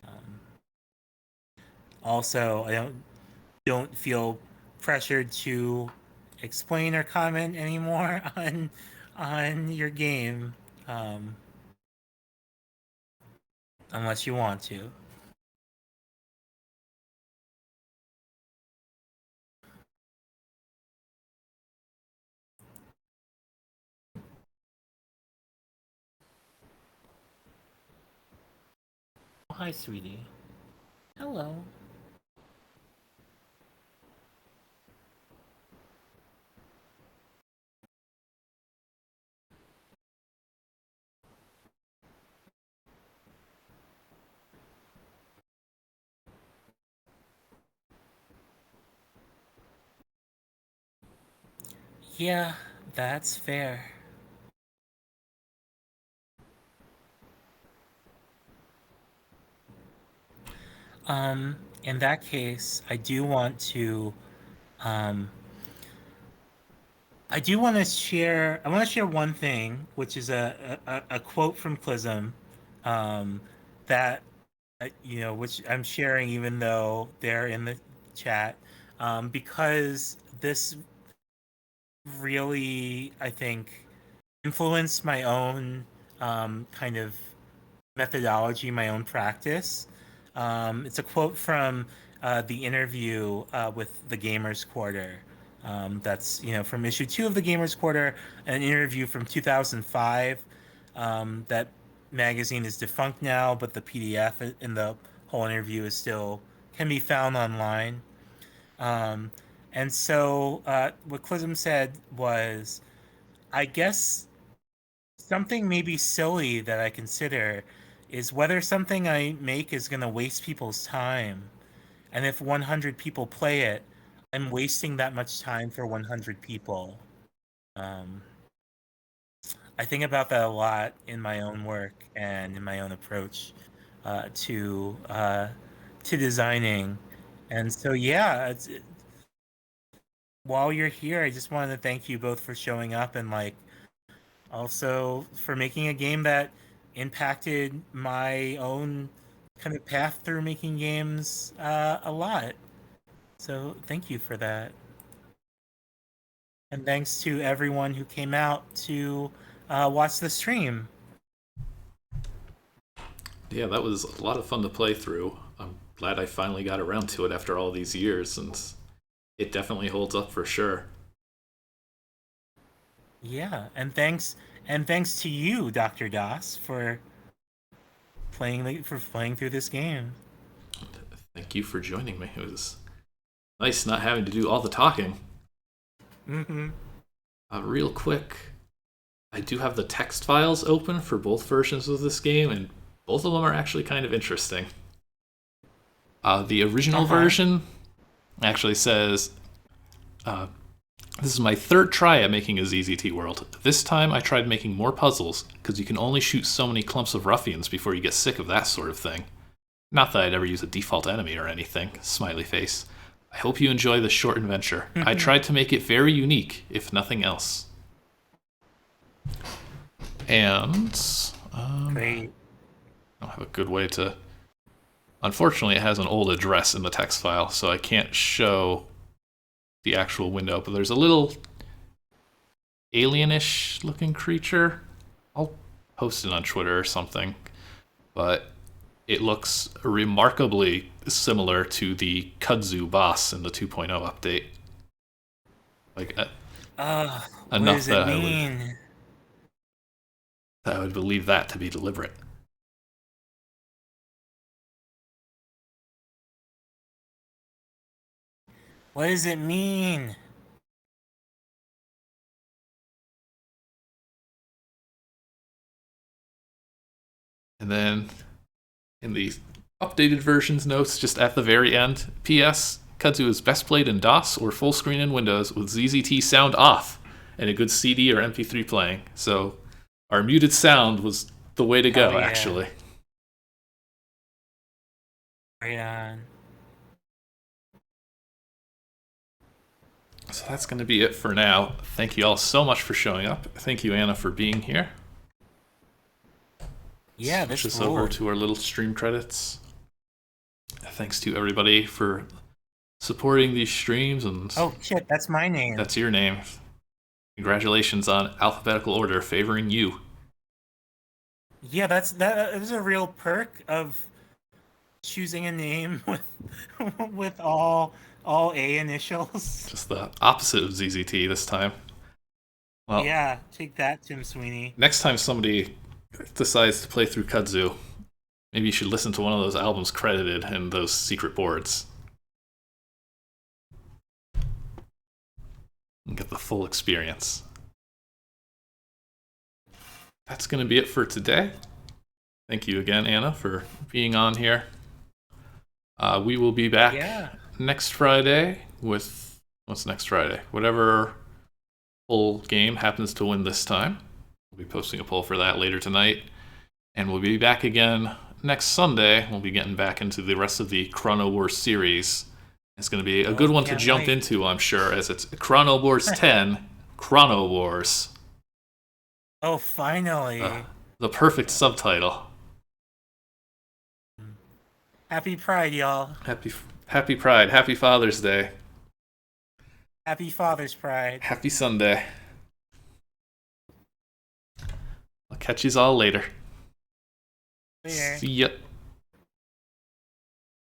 Um, also, I don't feel pressured to explain or comment anymore on your game, um, unless you want to. Oh, hi, sweetie. Hello. Yeah, that's fair. In that case, um, I want to share one thing, which is a quote from Clysm, um, that, which I'm sharing even though they're in the chat, because this really, I think, influenced my own, kind of methodology, my own practice. It's a quote from the interview with the Gamers Quarter. That's from issue 2 of the Gamers Quarter, an interview from 2005. That magazine is defunct now, but the PDF in the whole interview is still can be found online. Um, and so what Clism said was, I guess something maybe silly that I consider is whether something I make is going to waste people's time. And if 100 people play it, I'm wasting that much time for 100 people. Um, I think about that a lot in my own work and in my own approach uh, to uh, to designing. And so, yeah, while you're here, I just wanted to thank you both for showing up and also for making a game that impacted my own kind of path through making games a lot. So thank you for that. And thanks to everyone who came out to watch the stream. Yeah, that was a lot of fun to play through. I'm glad I finally got around to it after all these years, and it definitely holds up for sure. Yeah, and thanks to you, Dr. Das, for playing through this game. Thank you for joining me. It was nice not having to do all the talking. Mm-hmm. Real quick, I do have the text files open for both versions of this game, and both of them are actually kind of interesting. The original Uh-huh. version actually says, uh, "This is my third try at making a ZZT world. This time I tried making more puzzles, because you can only shoot so many clumps of ruffians before you get sick of that sort of thing. Not that I'd ever use a default enemy or anything. Smiley face. I hope you enjoy this short adventure. I tried to make it very unique, if nothing else." And I Great. don't have a good way to Unfortunately, it has an old address in the text file, so I can't show the actual window, but there's a little alienish looking creature. I'll post it on Twitter or something, but it looks remarkably similar to the Kudzu boss in the 2.0 update. Like what enough does it mean? that I would believe that to be deliberate. What does it mean? And then in the updated versions notes, just at the very end, P.S. Kudzu is best played in DOS or full screen in Windows with ZZT sound off and a good CD or MP3 playing. So our muted sound was the way to go, actually. Right on. So that's going to be it for now. Thank you all so much for showing up. Thank you, Anna, for being here. Yeah, switch this over to our little stream credits. Thanks to everybody for supporting these streams. And oh shit, that's my name. That's your name. Congratulations on alphabetical order favoring you. Yeah, that is a real perk of choosing a name with all A initials. Just the opposite of ZZT this time. Well, yeah, take that, Tim Sweeney. Next time somebody decides to play through Kudzu, maybe you should listen to one of those albums credited in those secret boards. And get the full experience. That's going to be it for today. Thank you again, Anna, for being on here. We will be back next Friday with... What's next Friday? Whatever poll game happens to win this time. We'll be posting a poll for that later tonight. And we'll be back again next Sunday. We'll be getting back into the rest of the Chrono Wars series. It's going to be a good one to jump into, I'm sure, as it's Chrono Wars 10, Chrono Wars. Oh, finally. The perfect subtitle. Happy Pride, y'all. Happy Pride. Happy Father's Day. Happy Father's Pride. Happy Sunday. I'll catch yous all later. See ya. See ya.